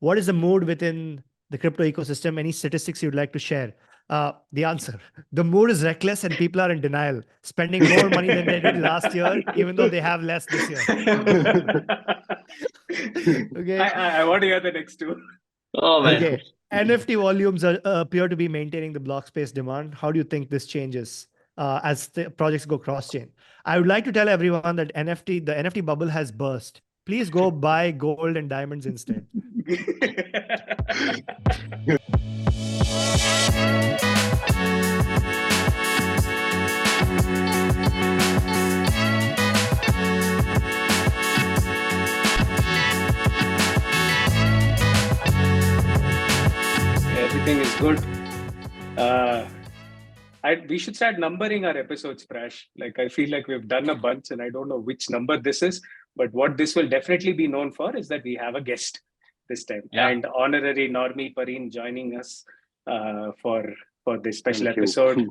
what is the mood within the crypto ecosystem? Any statistics you'd like to share? The answer, the mood is reckless and people are in denial, spending more money than they did last year, even though they have less this year. Okay. I want to hear the next two. Oh, man. Okay. NFT volumes appear to be maintaining the block space demand. How do you think this changes as the projects go cross-chain? I would like to tell everyone that the NFT bubble has burst. Please go buy gold and diamonds instead. Everything is good. We should start numbering our episodes, Prash. Like, I feel like we've done a bunch and I don't know which number this is, but what this will definitely be known for is that we have a guest this time. Yeah. And honorary normie Pareen joining us for this special Thank you. episode.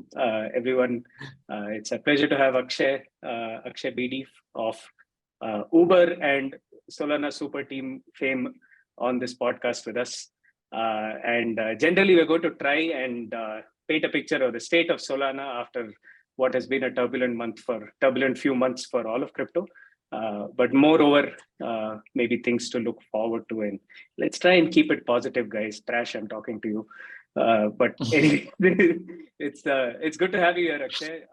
Everyone, it's a pleasure to have Akshay BD of Uber and Solana Super Team fame on this podcast with us. Generally, we're going to try and paint a picture of the state of Solana after what has been a turbulent few months for all of crypto. But moreover, maybe things to look forward to. And let's try and keep it positive, guys. Prash, I'm talking to you. But anyway, it's good to have you here, Akshay.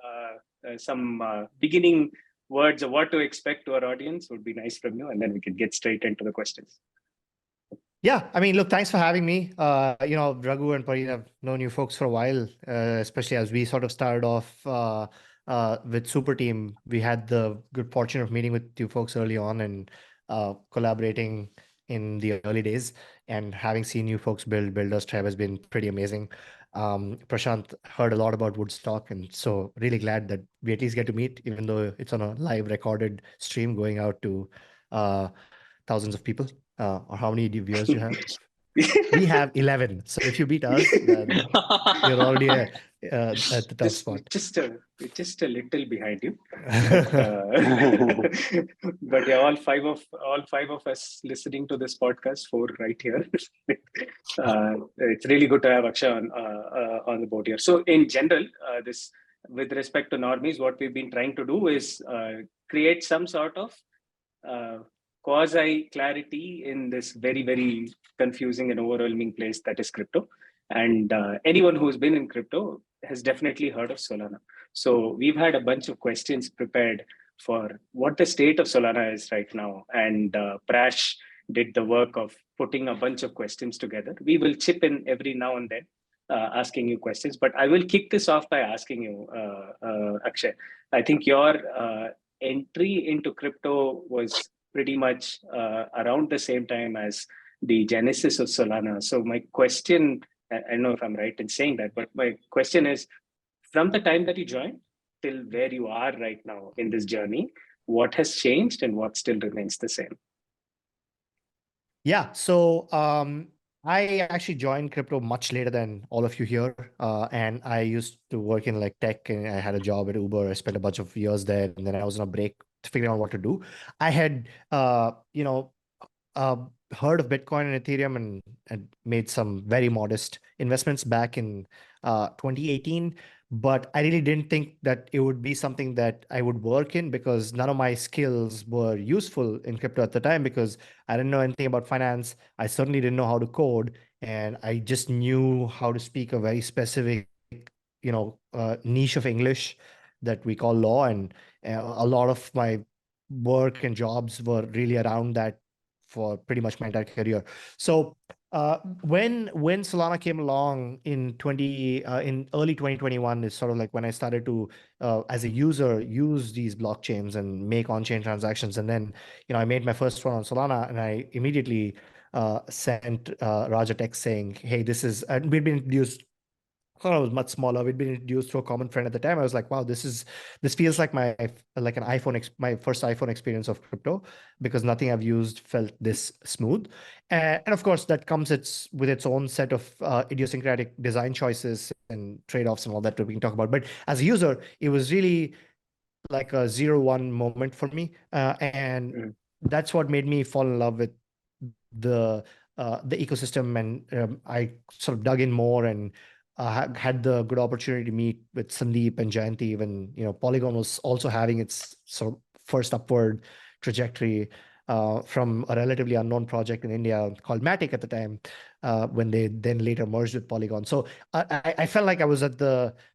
Some beginning words of what to expect to our audience would be nice from you, and then we can get straight into the questions. Yeah, I mean, look, thanks for having me. Raghu and Pareen, have known you folks for a while, especially as we sort of started off with Super Team. We had the good fortune of meeting with you folks early on and collaborating in the early days, and having seen you folks build Builders Tribe has been pretty amazing. Prashant heard a lot about Woodstock, and so really glad that we at least get to meet, even though it's on a live recorded stream going out to thousands of people. Or how many viewers you have? We have 11. So if you beat us, then you're already at the top spot. Just a little behind you. But yeah, all five of us listening to this podcast, 4 right here. It's really good to have Akshay on the board here. So in general, this with respect to normies, what we've been trying to do is create some sort of quasi clarity in this very, very confusing and overwhelming place that is crypto. And anyone who's been in crypto has definitely heard of Solana. So we've had a bunch of questions prepared for what the state of Solana is right now. And Prash did the work of putting a bunch of questions together. We will chip in every now and then asking you questions, but I will kick this off by asking you, Akshay, I think your entry into crypto was pretty much around the same time as the genesis of Solana. So my question, I don't know if I'm right in saying that, but my question is, from the time that you joined till where you are right now in this journey, what has changed and what still remains the same? Yeah, so I actually joined crypto much later than all of you here. And I used to work in like tech, and I had a job at Uber. I spent a bunch of years there, and then I was on a break figuring out what to do. I had, heard of Bitcoin and Ethereum and made some very modest investments back in 2018. But I really didn't think that it would be something that I would work in, because none of my skills were useful in crypto at the time, because I didn't know anything about finance. I certainly didn't know how to code, and I just knew how to speak a very specific, niche of English that we call law. And a lot of my work and jobs were really around that for pretty much my entire career. So when Solana came along in early 2021 is sort of like when I started to as a user use these blockchains and make on-chain transactions. And then I made my first one on Solana, and I immediately sent Raj a text saying, hey, this is, and we'd been introduced. Solana was much smaller. We'd been introduced to a common friend at the time. I was like, wow, this feels like my first iPhone experience of crypto, because nothing I've used felt this smooth. And of course, that comes with its own set of idiosyncratic design choices and trade-offs and all that we can talk about. But as a user, it was really like a 0-1 moment for me. And that's what made me fall in love with the the ecosystem, and I sort of dug in more and had the good opportunity to meet with Sandeep and Jayanti when Polygon was also having its sort of first upward trajectory from a relatively unknown project in India called Matic at the time, when they then later merged with Polygon. So I felt like I was at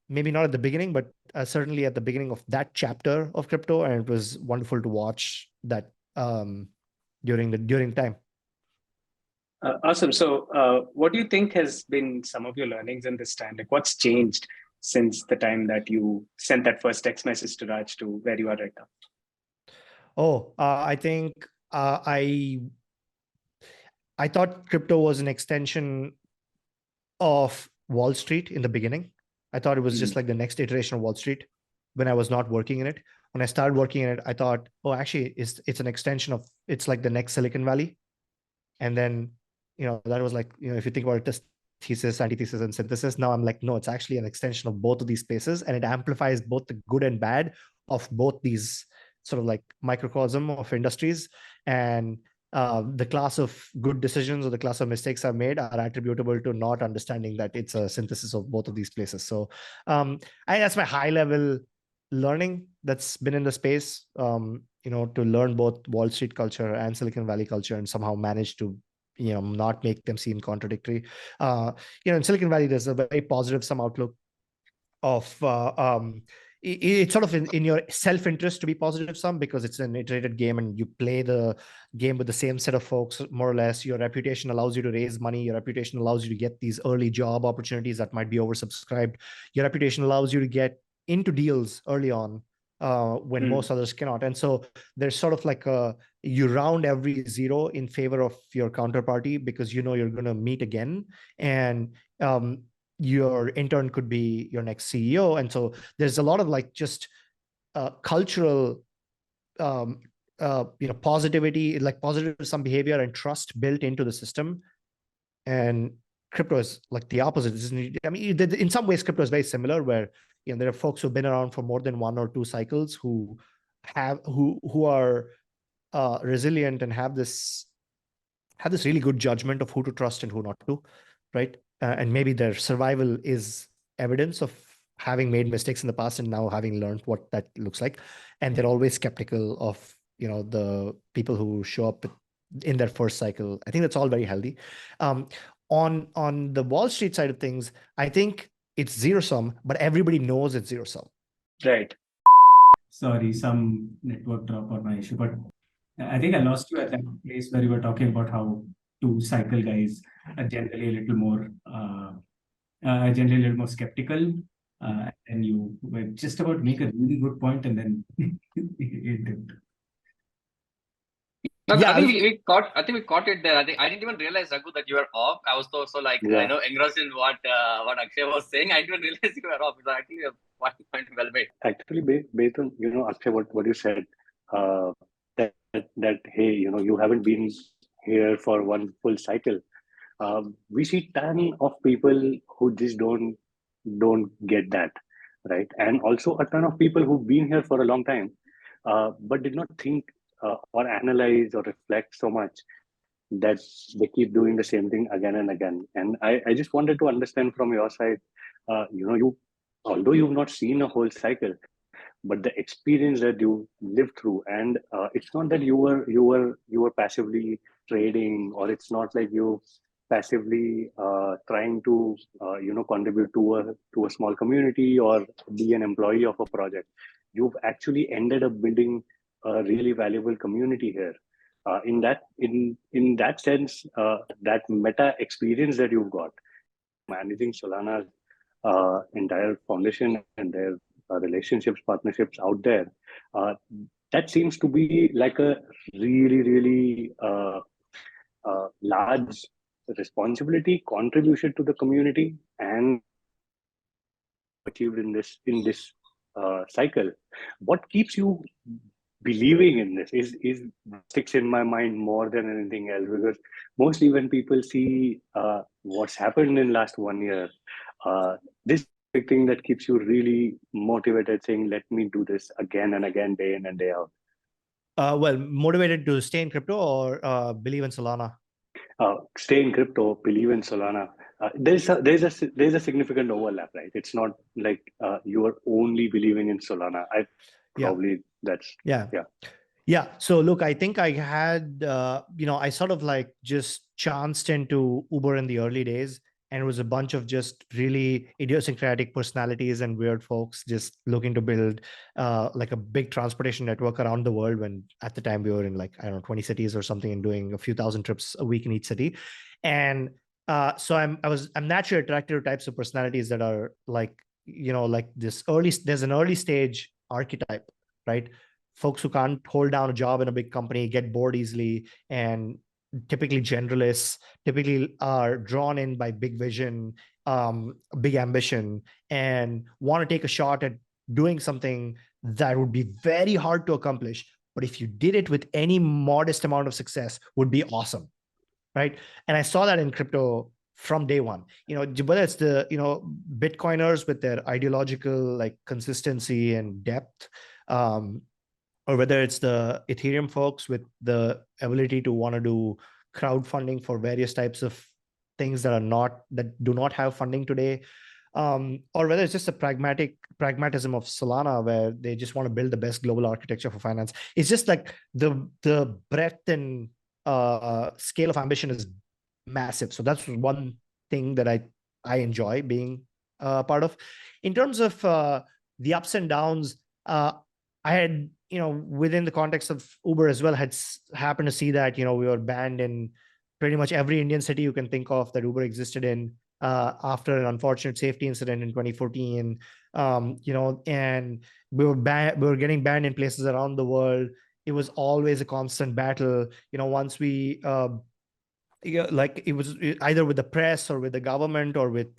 maybe not at the beginning, but certainly at the beginning of that chapter of crypto, and it was wonderful to watch that during time. Awesome. So, what do you think has been some of your learnings in this time? Like, what's changed since the time that you sent that first text message to Raj to where you are right now? Oh, I think I thought crypto was an extension of Wall Street in the beginning. I thought it was just like the next iteration of Wall Street when I was not working in it. When I started working in it, I thought, oh, actually, it's an extension of, it's like the next Silicon Valley. And then, that was like, if you think about it, this thesis, antithesis, and synthesis, now I'm like, no, it's actually an extension of both of these spaces, and it amplifies both the good and bad of both these sort of like microcosm of industries. And the class of good decisions or the class of mistakes I've made are attributable to not understanding that it's a synthesis of both of these places. So that's my high level learning that's been in the space, to learn both Wall Street culture and Silicon Valley culture and somehow manage to, not make them seem contradictory. In Silicon Valley, there's a very positive sum outlook of it's sort of in your self-interest to be positive sum, because it's an iterated game and you play the game with the same set of folks, more or less. Your reputation allows you to raise money. Your reputation allows you to get these early job opportunities that might be oversubscribed. Your reputation allows you to get into deals early on when most others cannot. And so there's sort of like you round every zero in favor of your counterparty, because you're going to meet again. And your intern could be your next CEO. And so there's a lot of like just cultural, positivity, like positive some behavior and trust built into the system. And crypto is like the opposite. I mean, in some ways, crypto is very similar, where there are folks who've been around for more than one or two cycles who are resilient and have this really good judgment of who to trust and who not to, right? And maybe their survival is evidence of having made mistakes in the past and now having learned what that looks like. And they're always skeptical of, the people who show up in their first cycle. I think that's all very healthy. On the Wall Street side of things, I think it's zero sum, but everybody knows it's zero sum. Right. Sorry, some network drop or my issue, but I think I lost you at that place where you were talking about how two cycle guys are generally a little more skeptical, and you were just about to make a really good point, and then it didn't. No, Yeah, I think we caught it there. I didn't even realize, Raghu, that you were off. I was so like engrossed in what Akshay was saying. I didn't realize you were off. It was actually a point well made. Actually, based on Akshay, what you said, that hey, you haven't been here for one full cycle. We see ton of people who just don't get that, right? And also a ton of people who've been here for a long time, but did not think or analyze or reflect so much that they keep doing the same thing again and again. And I just wanted to understand from your side, although you've not seen a whole cycle, but the experience that you lived through, and it's not that you were passively trading, or it's not like you passively trying to contribute to a small community or be an employee of a project. You've actually ended up building a really valuable community here. In that sense, that meta experience that you've got managing Solana's entire foundation and their relationships, partnerships out there, that seems to be like a really, really large responsibility, contribution to the community, and achieved in this cycle. What keeps you believing in this is sticks in my mind more than anything else, because mostly when people see what's happened in last 1 year, this big thing that keeps you really motivated, saying, let me do this again and again, day in and day out. Well, motivated to stay in crypto or believe in Solana? stay in crypto, believe in Solana, there's a significant overlap, right? It's not like you are only believing in Solana. Probably that's Yeah. yeah. Yeah. So look, I think I had, I sort of like just chanced into Uber in the early days, and it was a bunch of just really idiosyncratic personalities and weird folks just looking to build like a big transportation network around the world. When at the time we were in like, I don't know, 20 cities or something, and doing a few thousand trips a week in each city. And so I'm naturally attracted to types of personalities that are like, like there's an early stage archetype, right? Folks who can't hold down a job in a big company, get bored easily, and typically generalists, typically are drawn in by big vision, big ambition, and want to take a shot at doing something that would be very hard to accomplish. But if you did it with any modest amount of success, would be awesome, right? And I saw that in crypto from day one. Whether it's the Bitcoiners with their ideological like consistency and depth, or whether it's the Ethereum folks with the ability to want to do crowdfunding for various types of things that do not have funding today, or whether it's just a pragmatism of Solana, where they just want to build the best global architecture for finance. It's just like the breadth and scale of ambition is massive. So that's one thing that I enjoy being part of. In terms of the ups and downs, I had, within the context of Uber as well, had happened to see that, we were banned in pretty much every Indian city you can think of that Uber existed in, after an unfortunate safety incident in 2014. And we were getting banned in places around the world. It was always a constant battle. Once we, like it was either with the press or with the government or with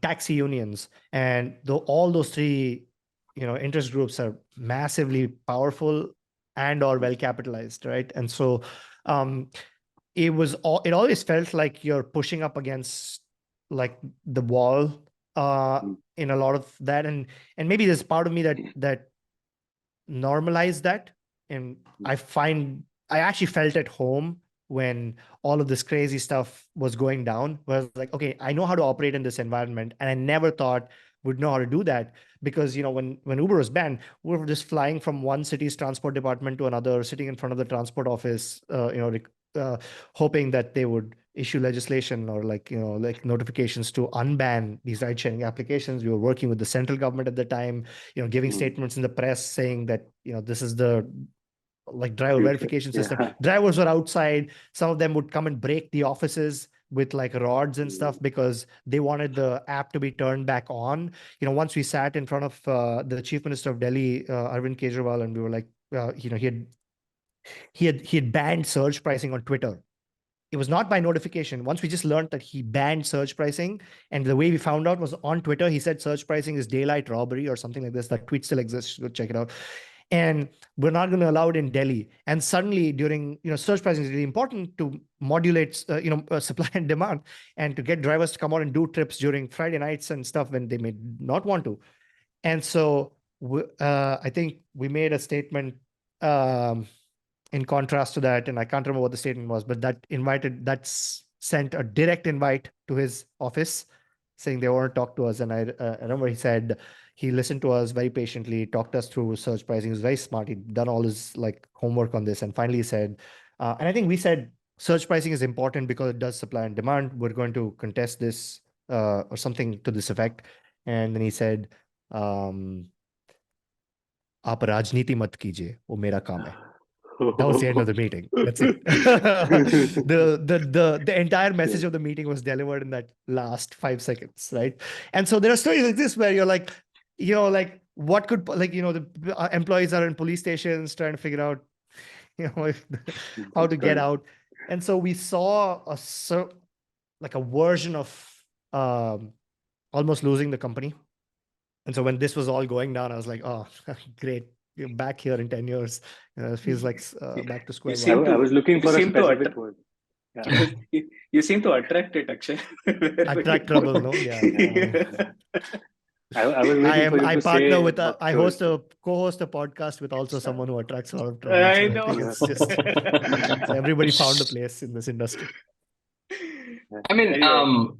taxi unions, and all those three interest groups are massively powerful and or well capitalized, right? And so it always felt like you're pushing up against like the wall in a lot of that, and maybe there's part of me that normalized that. And I actually felt at home when all of this crazy stuff was going down, where I was like, okay, I know how to operate in this environment. And I never thought would know how to do that, because when Uber was banned, we were just flying from one city's transport department to another, sitting in front of the transport office, hoping that they would issue legislation or like notifications to unban these ride-sharing applications. We were working with the central government at the time, giving statements in the press saying that this is the like driver verification system. Yeah. Drivers were outside. Some of them would come and break the offices with like rods and stuff because they wanted the app to be turned back on. Once we sat in front of the Chief Minister of Delhi, Arvind Kejriwal, and we were like, he had banned surge pricing on Twitter. It was not by notification. Once we just learned that he banned surge pricing, and the way we found out was on Twitter, he said surge pricing is daylight robbery or something like this. That tweet still exists. Go check it out. And we're not going to allow it in Delhi. And suddenly during, surge pricing is really important to modulate, supply and demand, and to get drivers to come out and do trips during Friday nights and stuff when they may not want to. And so I think we made a statement in contrast to that, and I can't remember what the statement was, but that's sent a direct invite to his office saying they want to talk to us. And I remember he said he listened to us very patiently, talked us through surge pricing. He was very smart. He'd done all his like homework on this, and finally he said, and I think we said surge pricing is important because it does supply and demand. We're going to contest this or something to this effect. And then he said, "आप राजनीति मत कीजिए, वो मेरा काम है." That was the end of the meeting. That's it. The entire message of the meeting was delivered in that last 5 seconds, right? And so there are stories like this where you're like, like what could the employees are in police stations trying to figure out, how to get out. And so we saw a version of almost losing the company. And so when this was all going down, I was like, oh, great. You're back here in 10 years. It feels like back to square one. I was looking for a specific word. Yeah. You seem to attract it, Akshay. Attract trouble, no? Yeah. I was waiting for you I to partner say with I host Bhakchod. co-host a podcast with also Sure. someone who attracts a lot of trouble. I So I know. think it's just so everybody found a place in this industry. I mean, Anyway,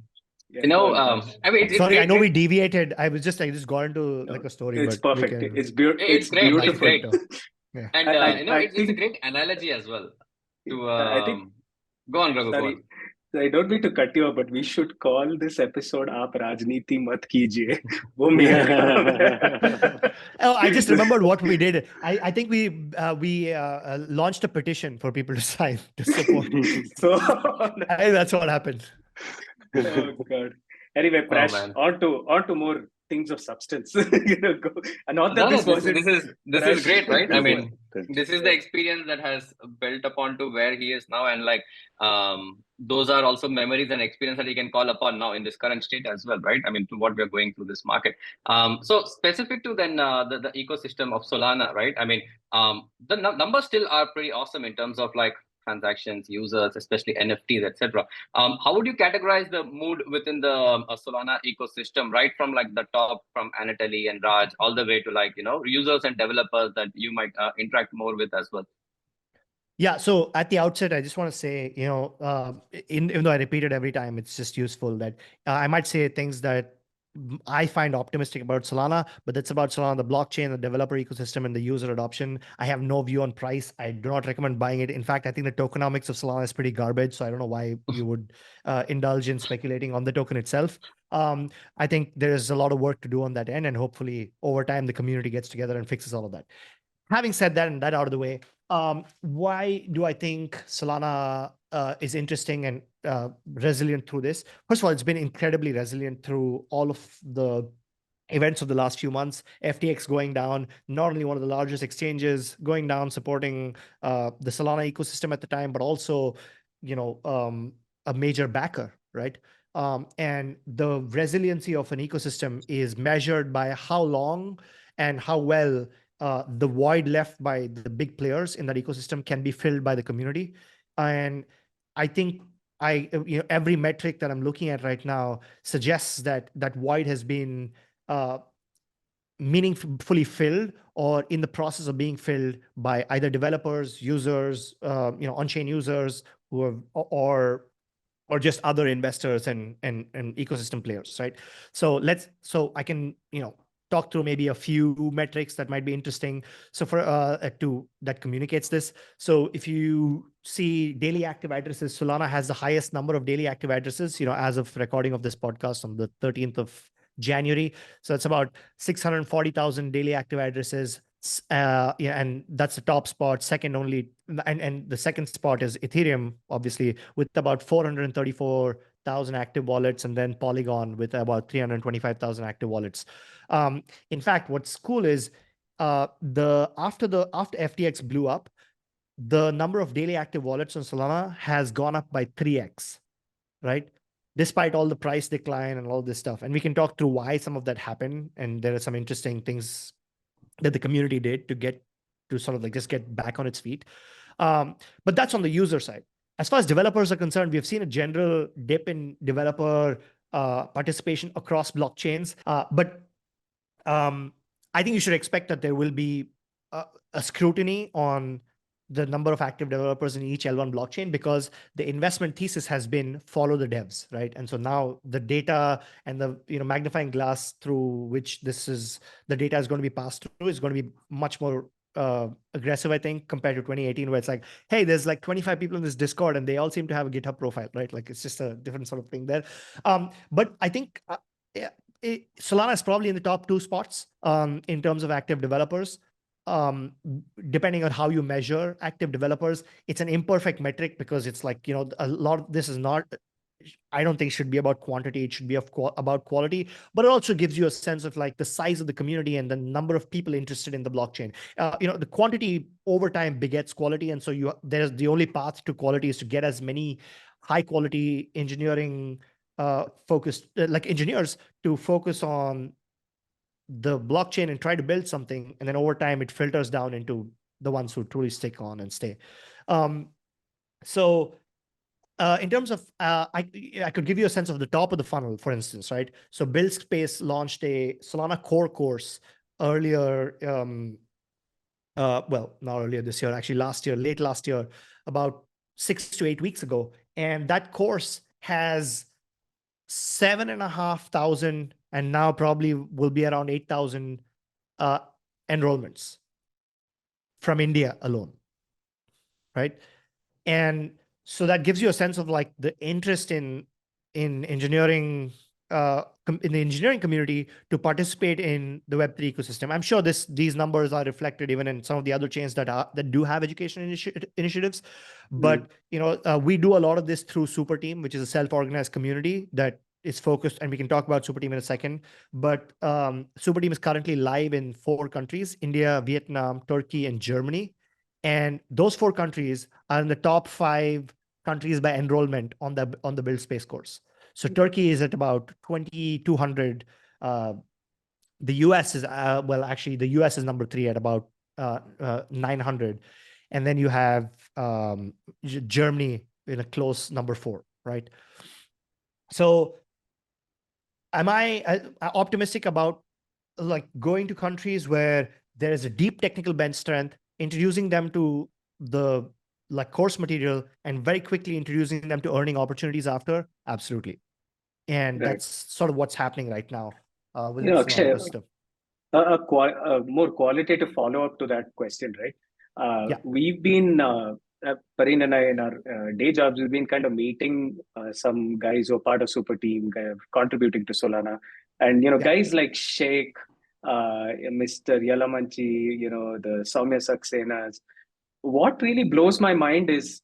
yeah, go on, Prash. I mean, it's Sorry, I great. know we deviated. I just got into like No, a story, it's but we perfect. can It's It's great. come back It's to beautiful. great. crypto. Yeah. And I it's a think great analogy as well. To I think go on, Raghu, go on. sorry, I don't mean to cut you off, but we should call this episode "Aap Rajniti Mat Kijiye." वो मेरा काम है. Oh, I just remembered what we did. I think we launched a petition for people to sign to support. So I think that's what happened. oh god. Anyway, Oh Prash, man. on to more things of substance. Go. Not that No, this wasn't this Prash. is great, right? I mean, That's this is the experience that has built upon to where he is now, and like those are also memories and experience that he can call upon now in this current state as well, right? I mean, to what we're going through this market. So specific to then the ecosystem of Solana, right? I mean, the numbers still are pretty awesome in terms of like transactions, users, especially NFTs, etc. How would you categorize the mood within the Solana ecosystem, right from like the top, from Anatoly and Raj, all the way to like, users and developers that you might interact more with as well? Yeah. So at the outset, I just want to say, even though I repeat it every time, it's just useful that I might say things that I find optimistic about Solana, but that's about Solana, the blockchain, the developer ecosystem, and the user adoption. I have no view on price. I do not recommend buying it. In fact, I think the tokenomics of Solana is pretty garbage. So I don't know why you would indulge in speculating on the token itself. I think there is a lot of work to do on that end, and hopefully over time the community gets together and fixes all of that. Having said that and that out of the way, why do I think Solana is interesting and resilient through this? First of all, it's been incredibly resilient through all of the events of the last few months. FTX going down, not only one of the largest exchanges going down, supporting the Solana ecosystem at the time, but also, a major backer, right? And the resiliency of an ecosystem is measured by how long and how well the void left by the big players in that ecosystem can be filled by the community. And I think every metric that I'm looking at right now suggests that that void has been meaningfully filled or in the process of being filled by either developers, users, on-chain users who have, or just other investors and ecosystem players, right? So I can, talk through maybe a few metrics that might be interesting. So for that communicates this. So if you see daily active addresses, Solana has the highest number of daily active addresses, as of recording of this podcast on the 13th of January. So it's about 640,000 daily active addresses. And that's the top spot. Second only, and the second spot is Ethereum, obviously, with about 434,000 active wallets, and then Polygon with about 325,000 active wallets. In fact, what's cool is after FTX blew up, the number of daily active wallets on Solana has gone up by 3x, right? Despite all the price decline and all this stuff. And we can talk through why some of that happened. And there are some interesting things that the community did to get to sort of like just get back on its feet. But that's on the user side. As far as developers are concerned, we have seen a general dip in developer participation across blockchains. But I think you should expect that there will be a scrutiny on the number of active developers in each L1 blockchain, because the investment thesis has been follow the devs, right? And so now the data and the magnifying glass through which the data is going to be passed through is going to be much more aggressive, I think, compared to 2018, where it's like, hey, there's like 25 people in this Discord and they all seem to have a GitHub profile, right? Like it's just a different sort of thing there. But I think Solana is probably in the top 2 spots in terms of active developers. Depending on how you measure active developers, it's an imperfect metric because it's like, a lot of this is not, I don't think should be about quantity. It should be about quality, but it also gives you a sense of like the size of the community and the number of people interested in the blockchain. The quantity over time begets quality. And so there's the only path to quality is to get as many high quality engineering focused like engineers to focus on the blockchain and try to build something. And then over time, it filters down into the ones who truly stick on and stay. So In terms of, I could give you a sense of the top of the funnel, for instance, right? So Build Space launched a Solana core course earlier, well, not earlier this year, actually last year, late last year, about 6 to 8 weeks ago. And that course has 7,500 and now probably will be around 8,000 enrollments from India alone, right? And so that gives you a sense of like the interest in engineering, in the engineering community to participate in the Web3 ecosystem. I'm sure these numbers are reflected even in some of the other chains that do have education initiatives. But we do a lot of this through Super Team, which is a self-organized community that is focused, and we can talk about Super Team in a second. But Super Team is currently live in 4 countries: India, Vietnam, Turkey, and Germany. And those 4 countries are in the top 5 countries by enrollment on the Build Space course. So Turkey is at about 2,200. The US is, well, actually, the US is number 3 at about 900. And then you have Germany in a close number 4, right? So am I optimistic about like going to countries where there is a deep technical bench strength, introducing them to the like course material, and very quickly introducing them to earning opportunities after? Absolutely. And Right. that's sort of what's happening right now within the Solana Akshay, ecosystem. a more qualitative follow-up to that question, right? Yeah. We've been, Pareen and I, in our day jobs, we've been kind of meeting some guys who are part of Super Team, kind of contributing to Solana. And, Yeah. guys like Sheikh, Mr. Yalamanchi, the Soumya Saksenas. What really blows my mind is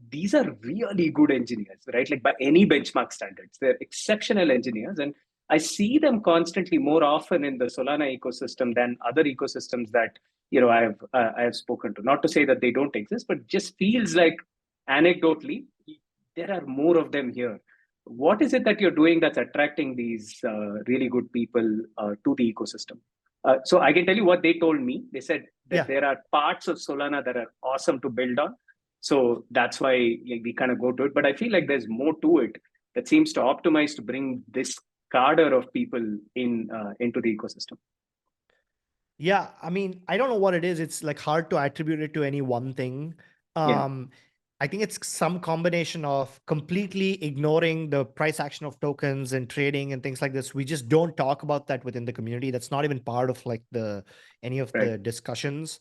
these are really good engineers, right? Like by any benchmark standards, they're exceptional engineers. And I see them constantly more often in the Solana ecosystem than other ecosystems that I have spoken to. Not to say that they don't exist, but just feels like anecdotally there are more of them here. What is it that you're doing that's attracting these really good people to the ecosystem? So I can tell you what they told me. They said that there are parts of Solana that are awesome to build on. So that's why we kind of go to it. But I feel like there's more to it that seems to optimize to bring this cadre of people into the ecosystem. Yeah, I mean, I don't know what it is. It's like hard to attribute it to any one thing. I think it's some combination of completely ignoring the price action of tokens and trading and things like this. We just don't talk about that within the community. That's not even part of like any of the discussions,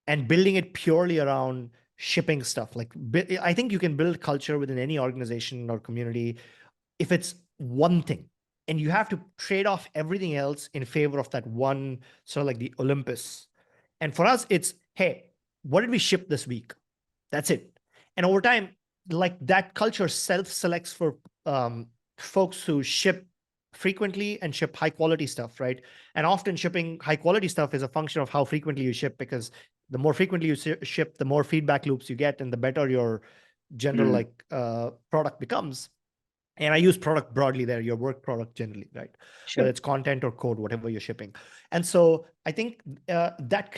and building it purely around shipping stuff. Like, I think you can build culture within any organization or community if it's one thing, and you have to trade off everything else in favor of that one, sort of like the Olympus. And for us, it's, hey, what did we ship this week? That's it. And over time, like that culture self-selects for folks who ship frequently and ship high quality stuff, right? And often shipping high quality stuff is a function of how frequently you ship, because the more frequently you ship, the more feedback loops you get, and the better your general product becomes. And I use product broadly there, your work product generally, right? Sure. Whether it's content or code, whatever you're shipping. And so I think that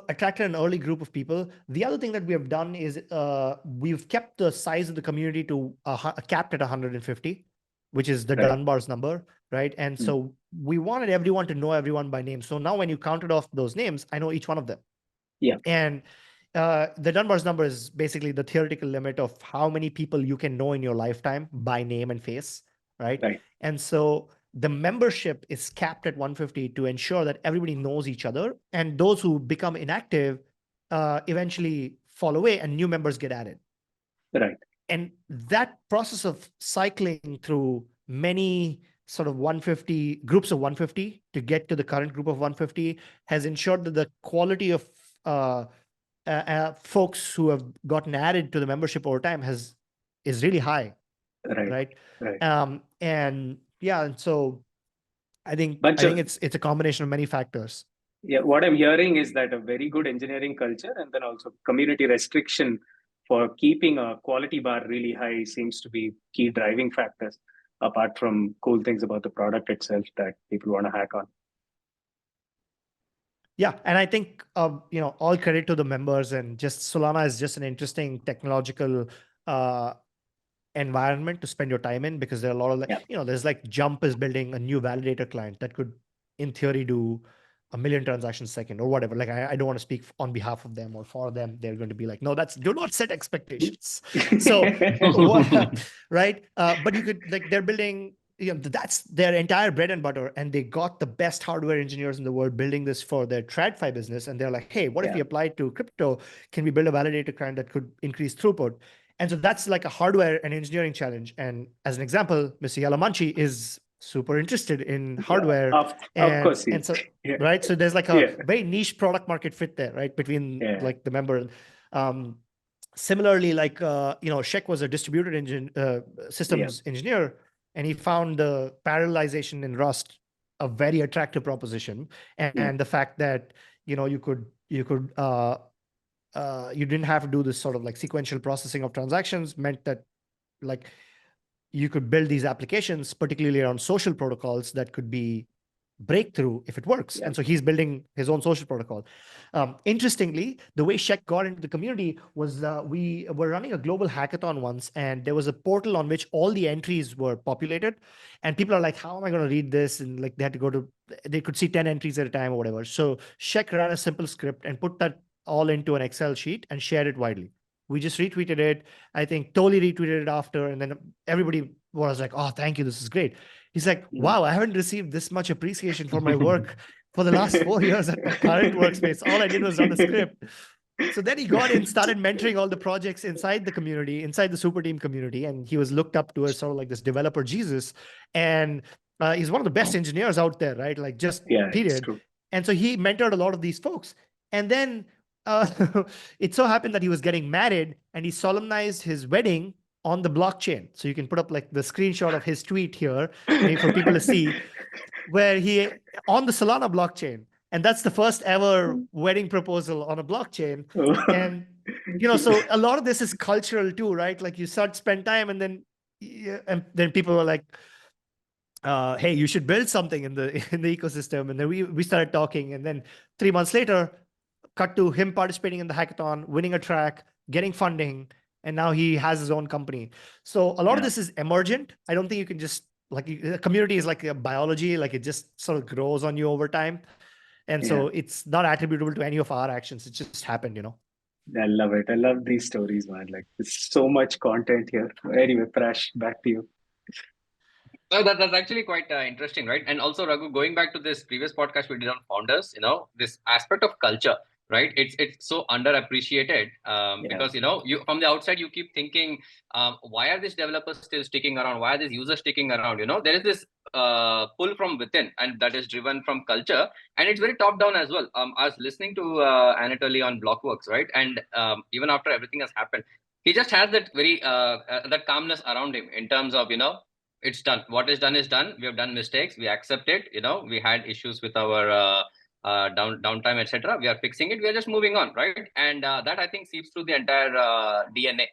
attracted an early group of people. The other thing that we have done is we've kept the size of the community to capped at 150, which is the Dunbar's number, right? And so we wanted everyone to know everyone by name. So now when you counted off those names, I know each one of them. Yeah. And the Dunbar's number is basically the theoretical limit of how many people you can know in your lifetime by name and face, right? And so the membership is capped at 150 to ensure that everybody knows each other, and those who become inactive eventually fall away and new members get added. Right. And that process of cycling through many sort of 150 groups of 150 to get to the current group of 150 has ensured that the quality of folks who have gotten added to the membership over time is really high, right? And yeah, and so I think it's a combination of many factors. Yeah, what I'm hearing is that a very good engineering culture and then also community restriction for keeping a quality bar really high seems to be key driving factors, apart from cool things about the product itself that people want to hack on. Yeah, and I think all credit to the members, and just Solana is just an interesting technological environment to spend your time in, because there are a lot of like, there's like Jump is building a new validator client that could, in theory, do 1 million transactions a second or whatever. Like, I don't want to speak on behalf of them or for them. They're going to be like, no, do not set expectations. So, right. But you could, like, they're building, that's their entire bread and butter. And they got the best hardware engineers in the world building this for their TradFi business. And they're like, hey, what if we apply it to crypto? Can we build a validator client that could increase throughput? And so that's like a hardware and engineering challenge. And as an example, Mr. Yalamanchi is super interested in hardware. Of course. And so, right. So there's like a very niche product market fit there, right? Between like the member. Similarly, like, Sheck was a distributed systems engineer, and he found the parallelization in Rust a very attractive proposition. And the fact that, you didn't have to do this sort of like sequential processing of transactions meant that, like, you could build these applications, particularly around social protocols, that could be breakthrough if it works. And so he's building his own social protocol. Interestingly, the way Sheck got into the community was we were running a global hackathon once, and there was a portal on which all the entries were populated. And people are like, how am I going to read this? And like, they could see 10 entries at a time or whatever. So Sheck ran a simple script and put that all into an Excel sheet and shared it widely. We just retweeted it. I think Toli retweeted it after, and then everybody was like, oh, thank you, this is great. He's like, wow, I haven't received this much appreciation for my work for the last 4 years at my current workspace. All I did was run a script. So then he got in, started mentoring all the projects inside the community, inside the super team community. And he was looked up to as sort of like this developer Jesus. And he's one of the best engineers out there, right? Like, just period. And so he mentored a lot of these folks. And then it so happened that he was getting married, and he solemnized his wedding on the blockchain. So you can put up like the screenshot of his tweet here for people to see, where he on the Solana blockchain. And that's the first ever wedding proposal on a blockchain. And, so a lot of this is cultural too, right? Like, you start to spend time, and then people were like, hey, you should build something in the ecosystem. And then we started talking, and then 3 months later, cut to him participating in the hackathon, winning a track, getting funding, and now he has his own company. So a lot of this is emergent. I don't think you can just, like, a community is like a biology, like, it just sort of grows on you over time. And so it's not attributable to any of our actions. It just happened, I love it. I love these stories, man. Like, there's so much content here. Anyway, Prash, back to you. No, that's actually quite interesting, right? And also, Raghu, going back to this previous podcast we did on founders, this aspect of culture, right? It's so underappreciated because, you from the outside, you keep thinking, why are these developers still sticking around? Why are these users sticking around? There is this pull from within, and that is driven from culture, and it's very top down as well. I was listening to Anatoly on Blockworks, right? And even after everything has happened, he just has that very that calmness around him in terms of, it's done. What is done is done. We have done mistakes. We accept it. We had issues with our downtime, etc. We are fixing it. We are just moving on, right? And that, I think, seeps through the entire DNA,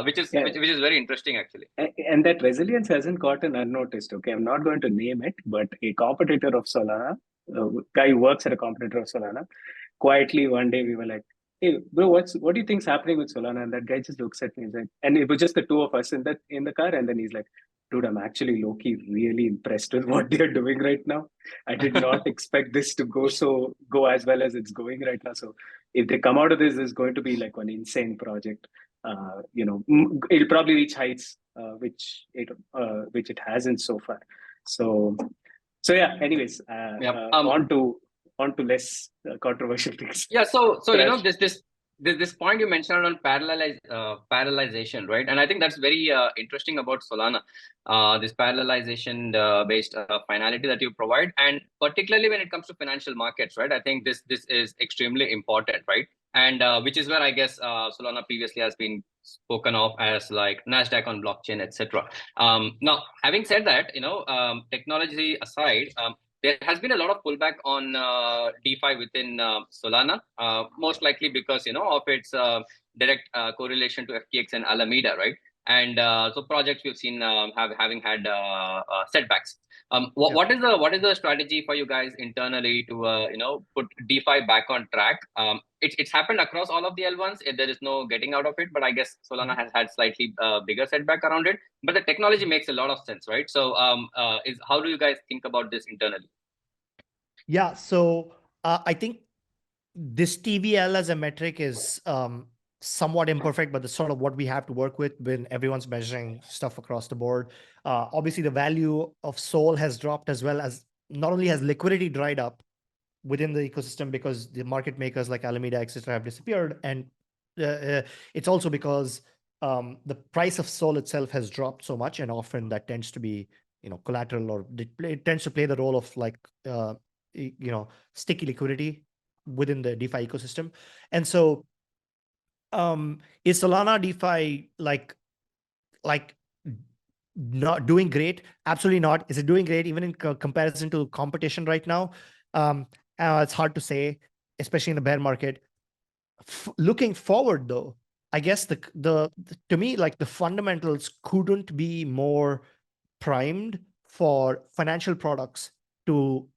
which is very interesting, actually. And that resilience hasn't gotten unnoticed. Okay, I'm not going to name it, but a competitor of Solana, guy who works at a competitor of Solana, quietly one day we were like, hey, bro, what do you think's happening with Solana? And that guy just looks at me and, and it was just the two of us in the car, and then he's like, dude, I'm actually low-key really impressed with what they're doing right now. I did not expect this to go as well as it's going right now. So if they come out of this, it's going to be like an insane project. It'll probably reach heights which it hasn't so far. So yeah. Anyways, on to less controversial things. Yeah. So this point you mentioned on parallelization, right? And I think that's very interesting about Solana, this parallelization based finality that you provide, and particularly when it comes to financial markets, right? I think this is extremely important, right? And which is where I guess Solana previously has been spoken of as like NASDAQ on blockchain, etc. Now, having said that, technology aside, there has been a lot of pullback on DeFi within Solana, most likely because of its direct correlation to FTX and Alameda, right? and so projects we've seen having had setbacks. What is the strategy for you guys internally to put DeFi back on track? It's happened across all of the L1s. There is no getting out of it, but I guess Solana has had slightly bigger setback around it. But the technology makes a lot of sense, right? So how do you guys think about this internally? Yeah, so I think this TVL as a metric is somewhat imperfect, but the sort of what we have to work with when everyone's measuring stuff across the board. Obviously, the value of Sol has dropped, as well as not only has liquidity dried up within the ecosystem because the market makers like Alameda, etc., have disappeared, and it's also because the price of Sol itself has dropped so much, and often that tends to be collateral, or it tends to play the role of like sticky liquidity within the DeFi ecosystem. And so is Solana DeFi like not doing great? Absolutely not. Is it doing great even in comparison to competition right now? It's hard to say, especially in a bear market. Looking forward though, I guess the to me, like, the fundamentals couldn't be more primed for financial products to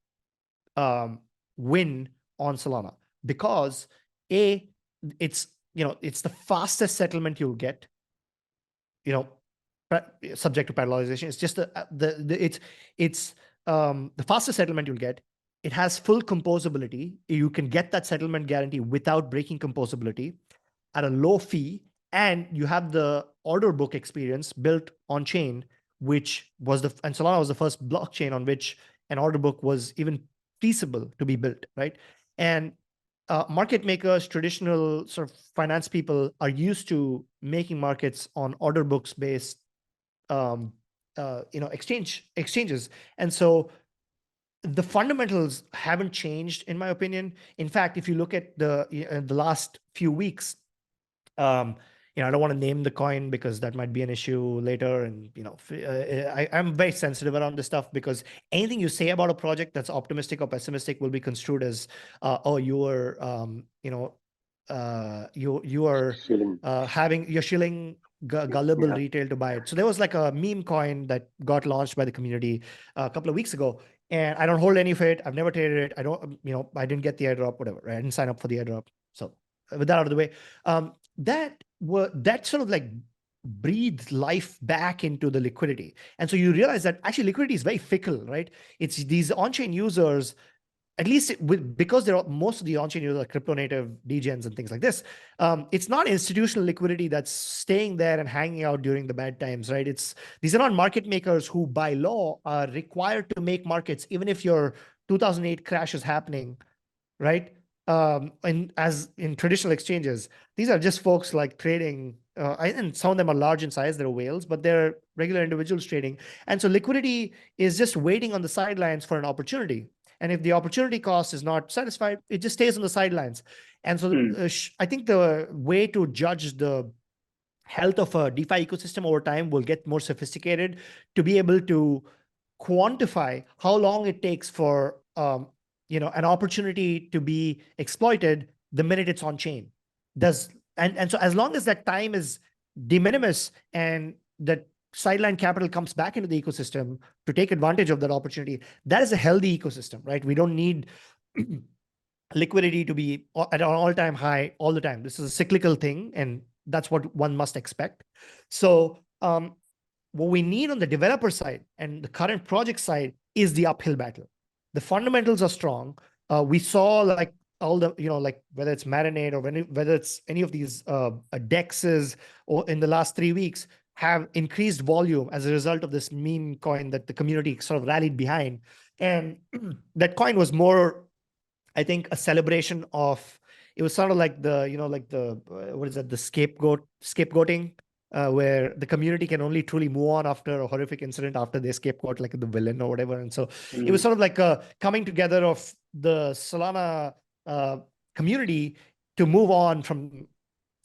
win on Solana, because it's the fastest settlement you'll get, subject to parallelization. It's just the fastest settlement you'll get. It has full composability. You can get that settlement guarantee without breaking composability at a low fee, and you have the order book experience built on chain, and Solana was the first blockchain on which an order book was even feasible to be built, right? And market makers, traditional sort of finance people, are used to making markets on order books based exchanges. And so the fundamentals haven't changed, in my opinion. In fact, if you look at the last few weeks, I don't want to name the coin because that might be an issue later. And I'm very sensitive around this stuff, because anything you say about a project that's optimistic or pessimistic will be construed as, you're shilling gullible retail to buy it. So there was like a meme coin that got launched by the community a couple of weeks ago, and I don't hold any of it. I've never traded it. I don't, I didn't get the airdrop, whatever. Right? I didn't sign up for the airdrop. So with that out of the way, that sort of like breathed life back into the liquidity. And so you realize that actually liquidity is very fickle, right? It's these on-chain users, at least because most of the on-chain users are crypto native degens and things like this. It's not institutional liquidity that's staying there and hanging out during the bad times, right? These are not market makers who by law are required to make markets, even if your 2008 crash is happening, right? As in traditional exchanges, these are just folks like trading, and some of them are large in size, they're whales, but they're regular individuals trading. And so liquidity is just waiting on the sidelines for an opportunity. And if the opportunity cost is not satisfied, it just stays on the sidelines. And so I think the way to judge the health of a DeFi ecosystem over time will get more sophisticated to be able to quantify how long it takes for an opportunity to be exploited the minute it's on chain. And so as long as that time is de minimis and that sideline capital comes back into the ecosystem to take advantage of that opportunity, that is a healthy ecosystem, right? We don't need liquidity to be at an all-time high all the time. This is a cyclical thing, and that's what one must expect. So what we need on the developer side and the current project side is the uphill battle. The fundamentals are strong. We saw like all the, like whether it's Marinade or whether it's any of these DEXs or in the last 3 weeks have increased volume as a result of this meme coin that the community sort of rallied behind. And that coin was more, I think, a celebration of, it was sort of like the, what is that? The scapegoating, where the community can only truly move on after a horrific incident after they scapegoat like the villain or whatever. And so it was sort of like a coming together of the Solana community to move on from,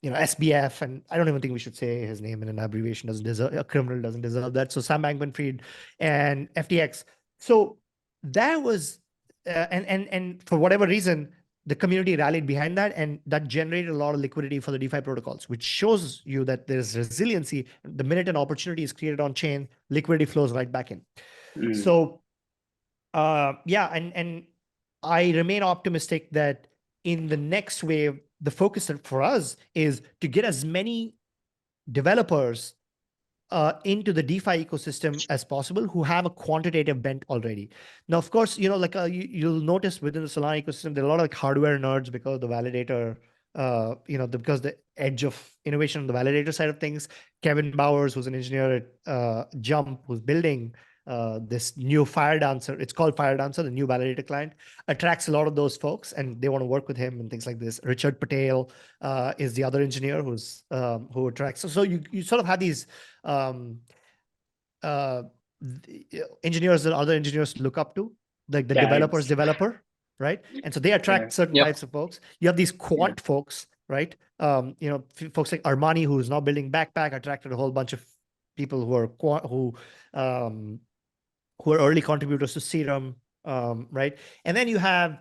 SBF, and I don't even think we should say his name in an abbreviation. A criminal doesn't deserve that. So Sam Bankman-Fried and FTX. So that was, and for whatever reason, the community rallied behind that, and that generated a lot of liquidity for the DeFi protocols, which shows you that there's resiliency. The minute an opportunity is created on chain, liquidity flows right back in. So, yeah, and I remain optimistic that in the next wave, the focus for us is to get as many developers into the DeFi ecosystem as possible who have a quantitative bent already. Now, of course, like you'll notice within the Solana ecosystem, there are a lot of like hardware nerds because of the validator, because the edge of innovation on the validator side of things. Kevin Bowers, who's an engineer at Jump, who's building this new Fire Dancer. It's called Fire Dancer, the new validator client, attracts a lot of those folks, and they want to work with him and things like this. Richard Patel is the other engineer who attracts. So you sort of have these engineers that other engineers look up to, like the developer's developer, right? And so they attract certain types of folks. You have these quant folks, right? Folks like Armani, who's now building Backpack, attracted a whole bunch of people who are early contributors to Serum, right? And then you have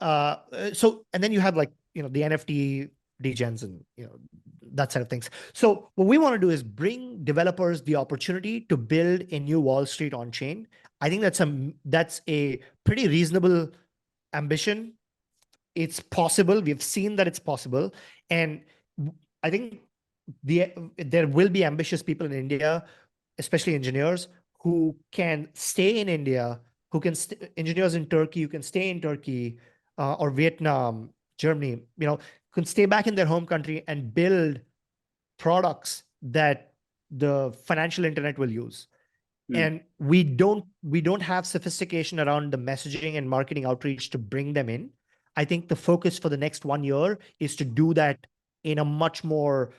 like the NFT degens and that side of things. So what we want to do is bring developers the opportunity to build a new Wall Street on chain. I think that's a pretty reasonable ambition. It's possible. We've seen that it's possible, and I think there will be ambitious people in India, especially engineers, who can stay in India, engineers in Turkey who can stay in Turkey or Vietnam, Germany, can stay back in their home country and build products that the financial internet will use. And we don't have sophistication around the messaging and marketing outreach to bring them in. I think the focus for the next 1 year is to do that in a much more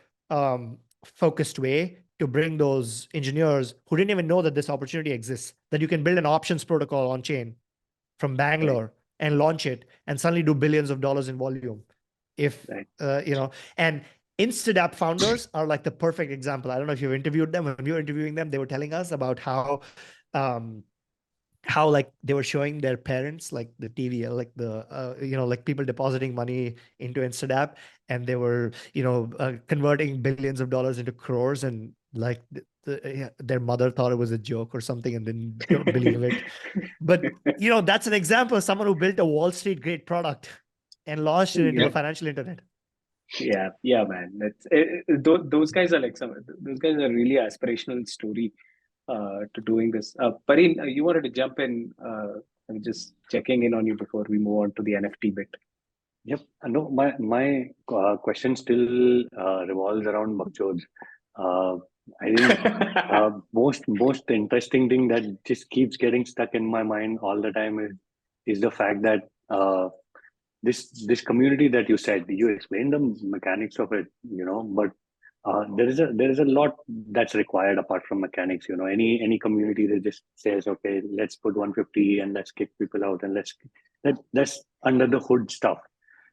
focused way, to bring those engineers who didn't even know that this opportunity exists, that you can build an options protocol on chain from Bangalore and launch it and suddenly do billions of dollars in volume. And Instadapp founders are like the perfect example. I don't know if you've interviewed them. When we were interviewing them, they were telling us about how like they were showing their parents like the TV, like like people depositing money into Instadapp, and they were converting billions of dollars into crores, and like their mother thought it was a joke or something and didn't believe it. But that's an example of someone who built a Wall Street grade product and launched it into the financial internet. Yeah, man. Those guys are those guys are really aspirational story to doing this. Pareen, you wanted to jump in. I'm just checking in on you before we move on to the NFT bit. Yep. No, my question still revolves around Bakchoj. I think most interesting thing that just keeps getting stuck in my mind all the time is the fact that this community that you said, you explained the mechanics of it, but there is a lot that's required apart from mechanics. Any community that just says, okay, let's put 150 and let's kick people out and that's under the hood stuff,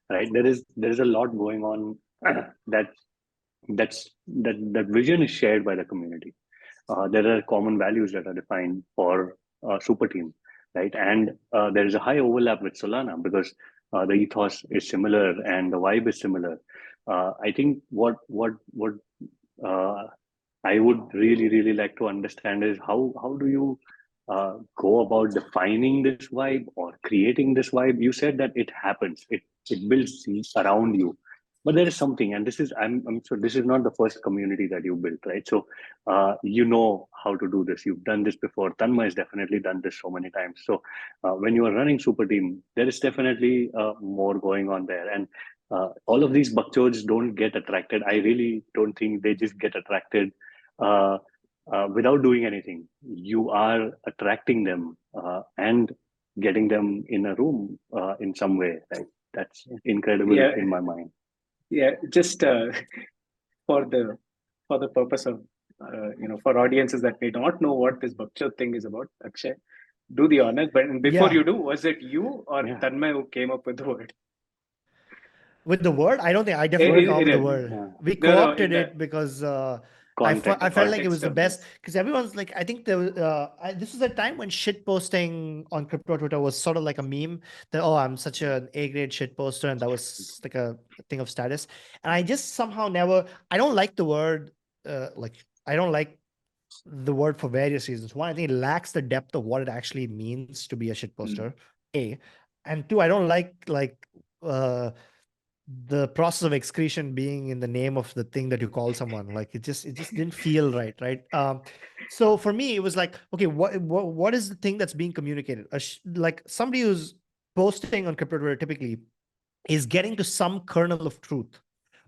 right? There is a lot going on that vision is shared by the community. There are common values that are defined for super team, right? And there is a high overlap with Solana because the ethos is similar and the vibe is similar. I think what I would really like to understand is how do you go about defining this vibe or creating this vibe? You said that it happens, it builds around you, but there is something, and I'm sure this is not the first community that you built, right? So you know how to do this. You've done this before. Tanmay has definitely done this so many times. So when you are running super team, there is definitely more going on there, and all of these bakchods don't get attracted. I really don't think they just get attracted without doing anything. You are attracting them and getting them in a room in some way, right? That's incredible in my mind. Yeah, just for the purpose of for audiences that may not know what this bakchod thing is about, Akshay, do the honors. But before you do, was it you or Tanmay who came up with the word? With the word, I don't think I definitely come up with the word. We co-opted it because content. I felt like it context was the of best this. because everyone's like, I think there was, this was a time when shit posting on crypto Twitter was sort of like a meme that, oh, I'm such an A-grade shit poster. And that was like a thing of status. And I just somehow I don't like the word, I don't like the word for various reasons. One, I think it lacks the depth of what it actually means to be a shit poster. A, and two, I don't like uh the process of excretion being in the name of the thing that you call someone. Like it just didn't feel right. So for me, it was like, okay, what is the thing that's being communicated? Like somebody who's posting on crypto Twitter typically is getting to some kernel of truth,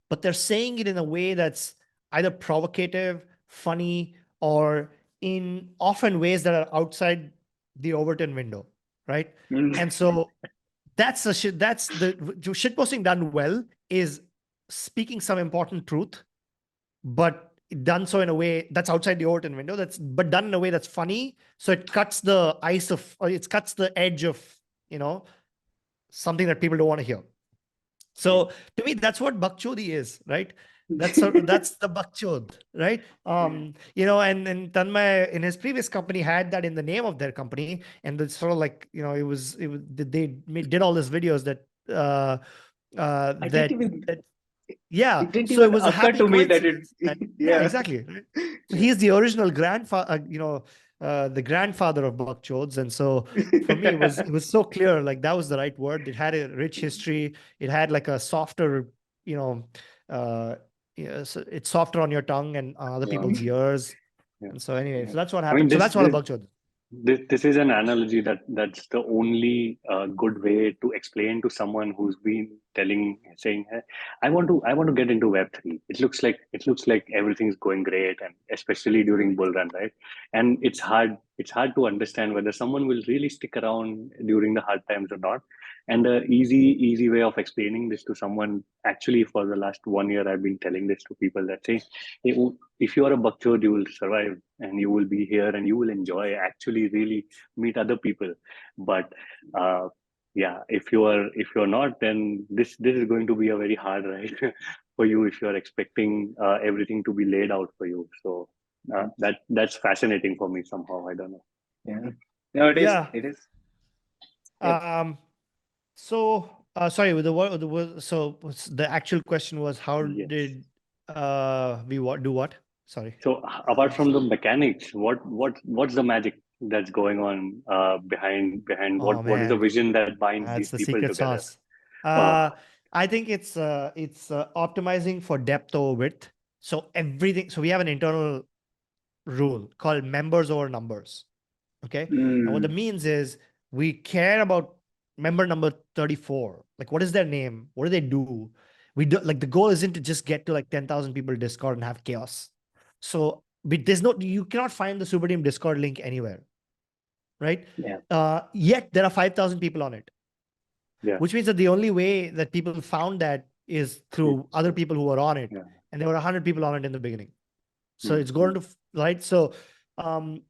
but they're saying it in a way that's either provocative, funny, or in often ways that are outside the Overton window, right? And so that's the shit. That's the shitposting done well is speaking some important truth, but done so in a way that's outside the Overton window. But done in a way that's funny, so it cuts the ice of, or it cuts the edge of, something that people don't want to hear. So to me, that's what Bakchodi is, right? That's the Bakchod, right? And Tanmay in his previous company had that in the name of their company, and it's sort of like, it was did all these videos that I didn't even. yeah. It didn't So it even was a occur happy to me that it. coincidence. Yeah, exactly. Right? So he's the original grandfather, the grandfather of Bakchods. And so for me, it was so clear, like that was the right word. It had a rich history. It had like a softer, so it's softer on your tongue and other people's ears. Yeah. And so anyway, so that's what I mean, happened. So that's what a Bakchod. This is an analogy that's the only good way to explain to someone who's been saying, hey, I want to get into Web3. It looks like everything's going great, and especially during bull run, right? And it's hard to understand whether someone will really stick around during the hard times or not. And the easy way of explaining this to someone, actually for the last 1 year, I've been telling this to people that say, hey, if you are a Bakchod, you will survive and you will be here and you will enjoy, actually really meet other people. But yeah, if you're not, then this is going to be a very hard ride for you if you're expecting everything to be laid out for you. So that's fascinating for me somehow. I don't know. Yeah. No, it is. Yeah. It is. Yep. So sorry, with the word, so the actual question was, how Yes. did we do what? Sorry. So apart from the mechanics, what's the magic that's going on behind Oh what is the man, vision that binds that's these the people secret together? sauce. Oh, I think it's optimizing for depth over width. So everything. So we have an internal rule called members over numbers. Okay. And what that means is we care about member number 34. Like, what is their name? What do they do? We do, like, the goal isn't to just get to like 10,000 people Discord and have chaos. So you cannot find the Super Team Discord link anywhere. Right. Yeah. Yet there are 5,000 people on it. yeah. Which means that the only way that people found that is through other people who were on it. Yeah. And there were 100 people on it in the beginning. So Mm. it's going to, right? So, and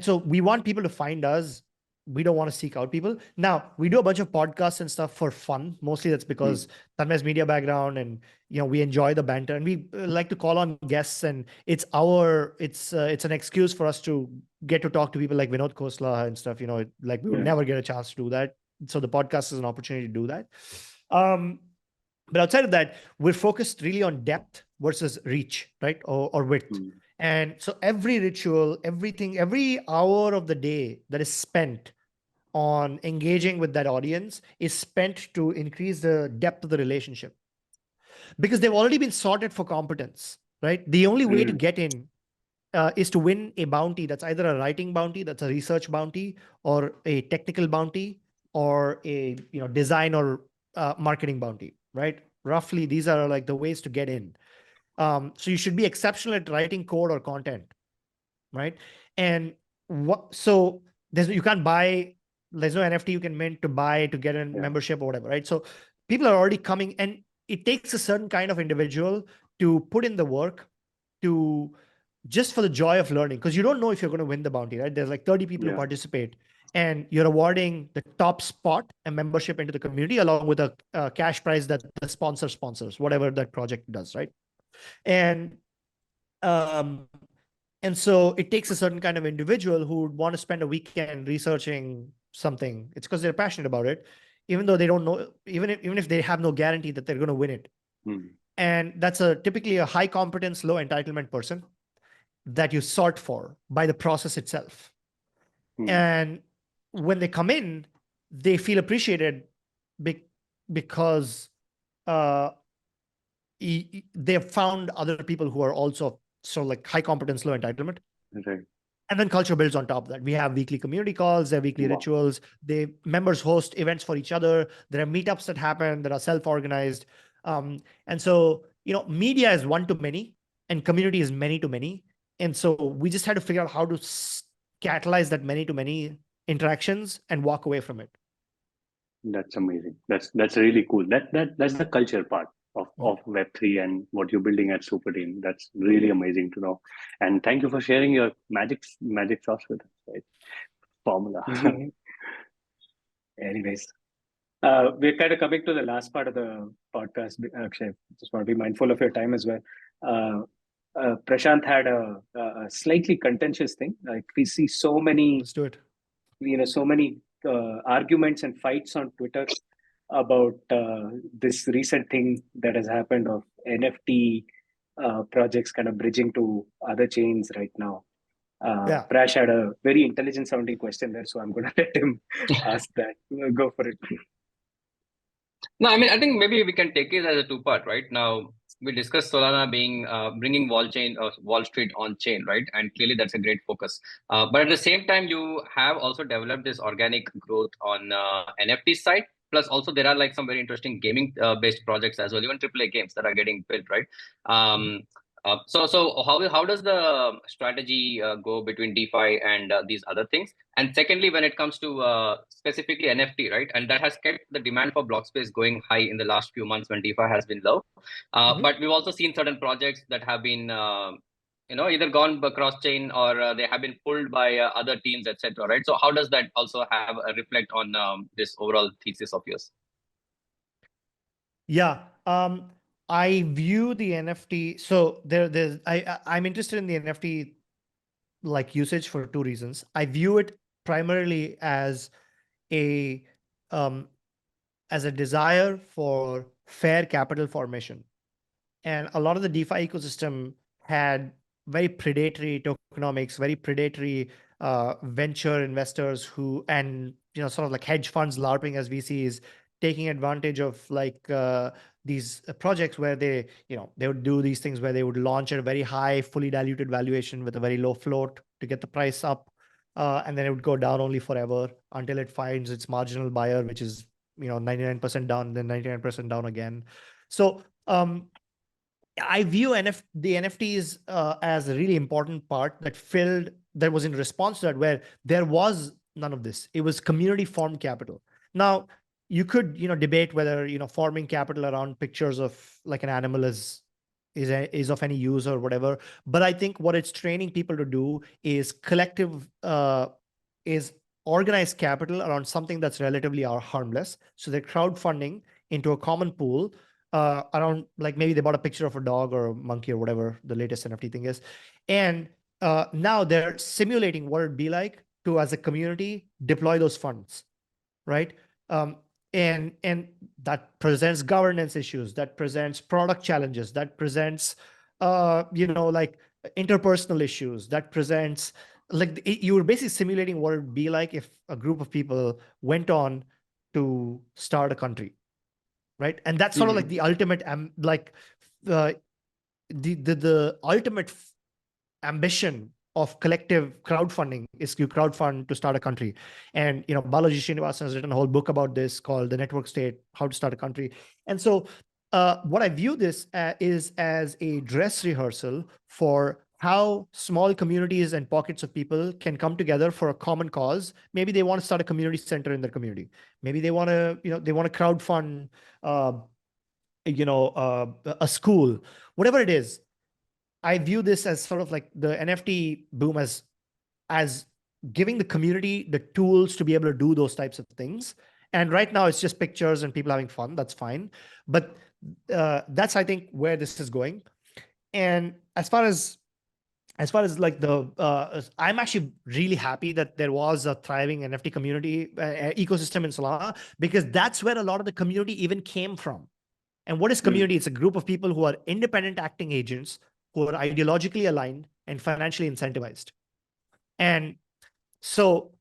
so we want people to find us. We don't want to seek out people. Now, we do a bunch of podcasts and stuff for fun. Mostly that's because Tanmay's media background, and we enjoy the banter, and we like to call on guests, and it's an excuse for us to get to talk to people like Vinod Khosla and stuff. Like we would never get a chance to do that. So the podcast is an opportunity to do that. But outside of that, we're focused really on depth versus reach, right? Or width. And so every ritual, everything, every hour of the day that is spent on engaging with that audience is spent to increase the depth of the relationship, because they've already been sorted for competence, right? The only way to get in is to win a bounty that's either a writing bounty, that's a research bounty, or a technical bounty, or a design or marketing bounty, right? Roughly, these are like the ways to get in. So you should be exceptional at writing code or content, right? And so you can't buy, there's no NFT you can mint to buy to get a membership or whatever, right? So people are already coming, and it takes a certain kind of individual to put in the work to just for the joy of learning, because you don't know if you're going to win the bounty, right? There's like 30 people who participate, and you're awarding the top spot and membership into the community along with a cash prize that the sponsors, whatever that project does, right? And Um, and so it takes a certain kind of individual who would want to spend a weekend researching something. It's because they're passionate about it, even though they don't know, even if they have no guarantee that they're going to win it. And that's typically a high competence, low entitlement person that you sort for by the process itself. And when they come in, they feel appreciated because they have found other people who are also sort of like high competence, low entitlement. Right. And then culture builds on top of that. We have weekly community calls, there are weekly rituals. Members host events for each other. There are meetups that happen that are self-organized. And so, media is one to many and community is many to many. And so we just had to figure out how to catalyze that many to many interactions and walk away from it. That's amazing. That's really cool. That's the culture part of Web3 and what you're building at Super Team. That's really amazing to know. And thank you for sharing your magic sauce with us, right? Formula. Anyways, we're kind of coming to the last part of the podcast. Akshay, just want to be mindful of your time as well. Prashant had a slightly contentious thing. Like we see so many, Let's do it. So many arguments and fights on Twitter about this recent thing that has happened of NFT projects kind of bridging to other chains right now. Prash had a very intelligent sounding question there, so I'm going to let him ask that. Go for it. No, I mean, I think maybe we can take it as a two-part, right? Now, we discussed Solana being bringing Wall Street on chain, right? And clearly that's a great focus. But at the same time, you have also developed this organic growth on NFT side. Plus, also there are like some very interesting gaming based projects as well, even AAA games that are getting built, right? So how does the strategy go between DeFi and these other things? And secondly, when it comes to specifically NFT, right? And that has kept the demand for block space going high in the last few months when DeFi has been low. But we've also seen certain projects that have been either gone cross chain or they have been pulled by other teams, etc. Right? So how does that also have a reflect on this overall thesis of yours? Yeah. I view the NFT. So I'm interested in the NFT like usage for two reasons. I view it primarily as a desire for fair capital formation. And a lot of the DeFi ecosystem had very predatory tokenomics, very predatory venture investors sort of like hedge funds LARPing as VCs, taking advantage of like these projects where they would do these things where they would launch at a very high, fully diluted valuation with a very low float to get the price up. And then it would go down only forever until it finds its marginal buyer, which is 99% down, then 99% down again. So I view the NFTs as a really important part that was in response to that, where there was none of this. It was community formed capital. Now, you could debate whether forming capital around pictures of like an animal is of any use or whatever. But I think what it's training people to do is is organized capital around something that's relatively harmless. So they're crowdfunding into a common pool around, like, maybe they bought a picture of a dog or a monkey or whatever the latest NFT thing is. And now they're simulating what it'd be like to, as a community, deploy those funds, right? And that presents governance issues, that presents product challenges, that presents, like interpersonal issues, that presents, like, you were basically simulating what it'd be like if a group of people went on to start a country, right? And that's sort of like the ultimate, the ultimate ambition of collective crowdfunding is to crowdfund to start a country. And Balaji Srinivasan has written a whole book about this called The Network State: How to Start a Country. And so what I view this is as a dress rehearsal for how small communities and pockets of people can come together for a common cause. Maybe they want to start a community center in their community. Maybe they want to, they want to crowdfund, a school, whatever it is. I view this as sort of like the NFT boom as giving the community the tools to be able to do those types of things. And right now it's just pictures and people having fun. That's fine. But that's, I think, where this is going. And as far as as far as like I'm actually really happy that there was a thriving NFT community ecosystem in Solana, because that's where a lot of the community even came from. And what is community? It's a group of people who are independent acting agents, who are ideologically aligned and financially incentivized. And so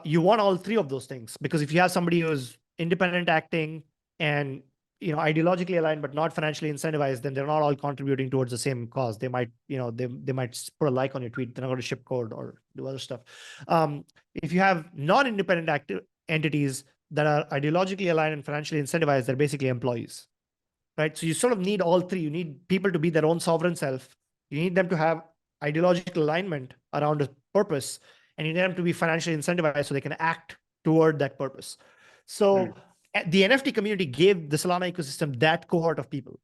you want all three of those things, because if you have somebody who's independent acting and ideologically aligned but not financially incentivized, then they're not all contributing towards the same cause. They might they might put a like on your tweet, they're not going to ship code or do other stuff. If you have non-independent active entities that are ideologically aligned and financially incentivized, they're basically employees, right? So you sort of need all three. You need people to be their own sovereign self. You need them to have ideological alignment around a purpose, and you need them to be financially incentivized so they can act toward that purpose. So the NFT community gave the Solana ecosystem that cohort of people,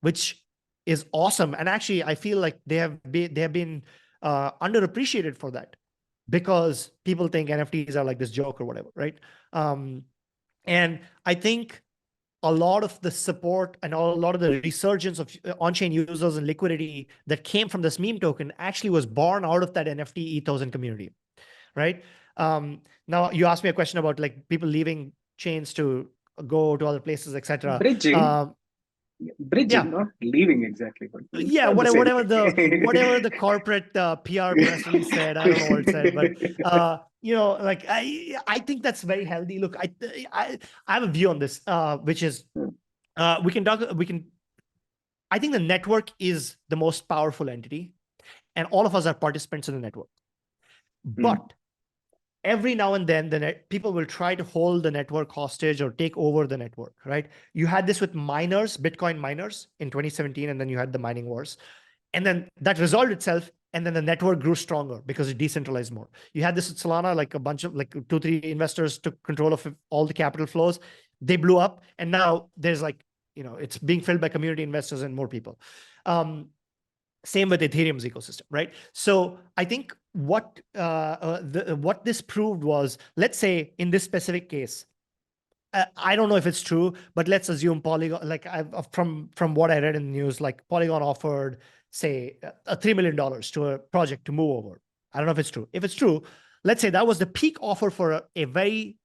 which is awesome. And actually, I feel like they have been underappreciated for that, because people think NFTs are like this joke or whatever, right? And I think a lot of the support and a lot of the resurgence of on-chain users and liquidity that came from this meme token actually was born out of that NFT ethos and community, right? Now you asked me a question about like people leaving chains to go to other places, etc. Bridging, not leaving exactly, but yeah, whatever the corporate PR press release said, I don't know what it said, but like I think that's very healthy. Look, I have a view on this, which is I think the network is the most powerful entity, and all of us are participants in the network. But every now and then, people will try to hold the network hostage or take over the network, right? You had this with miners, Bitcoin miners in 2017, and then you had the mining wars. And then that resolved itself, and then the network grew stronger because it decentralized more. You had this with Solana, like a bunch of like 2-3 investors took control of all the capital flows. They blew up, and now there's like, it's being filled by community investors and more people. Same with Ethereum's ecosystem, right? So I think what this proved was, let's say in this specific case, I don't know if it's true, but let's assume Polygon, like from what I read in the news, like Polygon offered, say, $3 million to a project to move over. I don't know if it's true. If it's true, let's say that was the peak offer for a very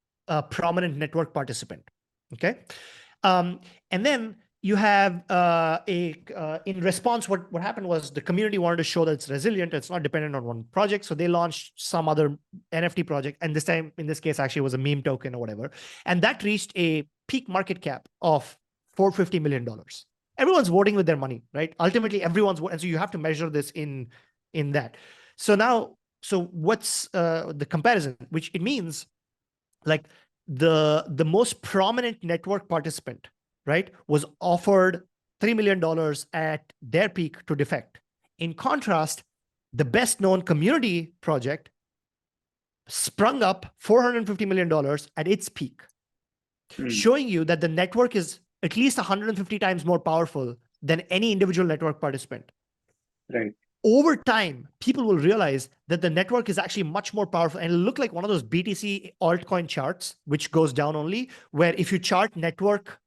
prominent network participant. Okay, and then you have in response, what happened was the community wanted to show that it's resilient, it's not dependent on one project, so they launched some other NFT project, and this time, in this case, actually was a meme token or whatever, and that reached a peak market cap of $450 million. Everyone's voting with their money, right? Ultimately, everyone's voting, and so you have to measure this in that. So now, what's the comparison? Which it means, like the most prominent network participant, right, was offered $3 million at their peak to defect. In contrast, the best known community project sprung up $450 million at its peak, showing you that the network is at least 150 times more powerful than any individual network participant. Right. Over time, people will realize that the network is actually much more powerful, and it'll look like one of those BTC altcoin charts, which goes down only, where if you chart network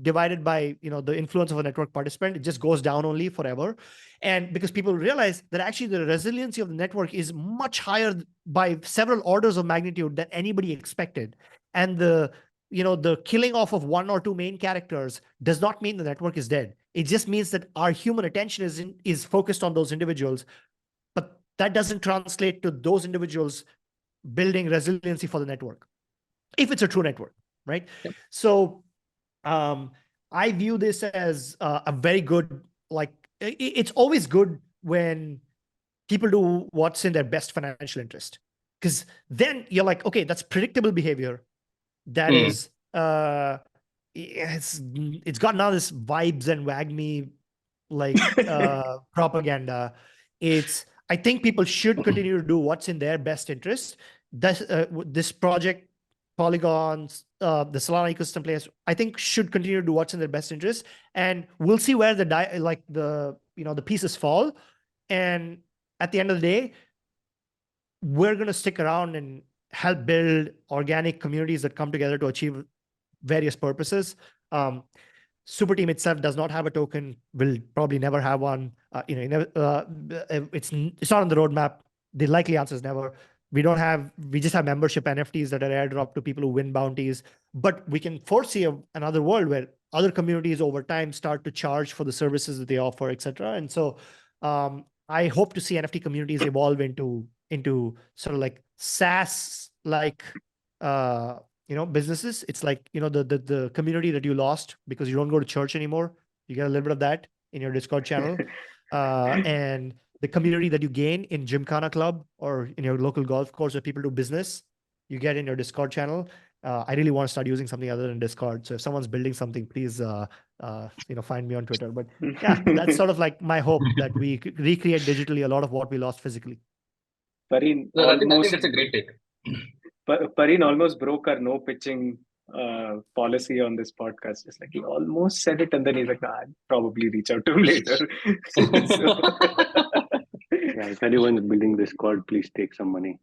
divided by the influence of a network participant, it just goes down only forever. And because people realize that actually the resiliency of the network is much higher by several orders of magnitude than anybody expected, and the killing off of one or two main characters does not mean the network is dead. It just means that our human attention is focused on those individuals, but that doesn't translate to those individuals building resiliency for the network, if it's a true network, right? Yep. So I view this as a very good, like, it's always good when people do what's in their best financial interest, because then you're like, okay, that's predictable behavior. That is, it's got now this vibes and wag me like propaganda. I think people should continue to do what's in their best interest. This project, Polygons, the Solana ecosystem players, I think should continue to do what's in their best interest, and we'll see where the pieces fall. And at the end of the day, we're going to stick around and help build organic communities that come together to achieve various purposes. Super Team itself does not have a token, will probably never have one. It's not on the roadmap. The likely answer is never. We just have membership NFTs that are airdropped to people who win bounties. But we can foresee another world where other communities over time start to charge for the services that they offer, etc. And so I hope to see NFT communities evolve into sort of like SaaS like businesses. It's like, the community that you lost because you don't go to church anymore. You get a little bit of that in your Discord channel. And the community that you gain in Gymkhana Club or in your local golf course where people do business, you get in your Discord channel. I really want to start using something other than Discord. So if someone's building something, please, find me on Twitter. But yeah, that's sort of like my hope that we could recreate digitally a lot of what we lost physically. Pareen, No, I think that's a great take. Pareen almost broke our no pitching policy on this podcast. It's like he almost said it, and then he's like, I'd probably reach out to him later. Yeah, if anyone's building Discord, please take some money.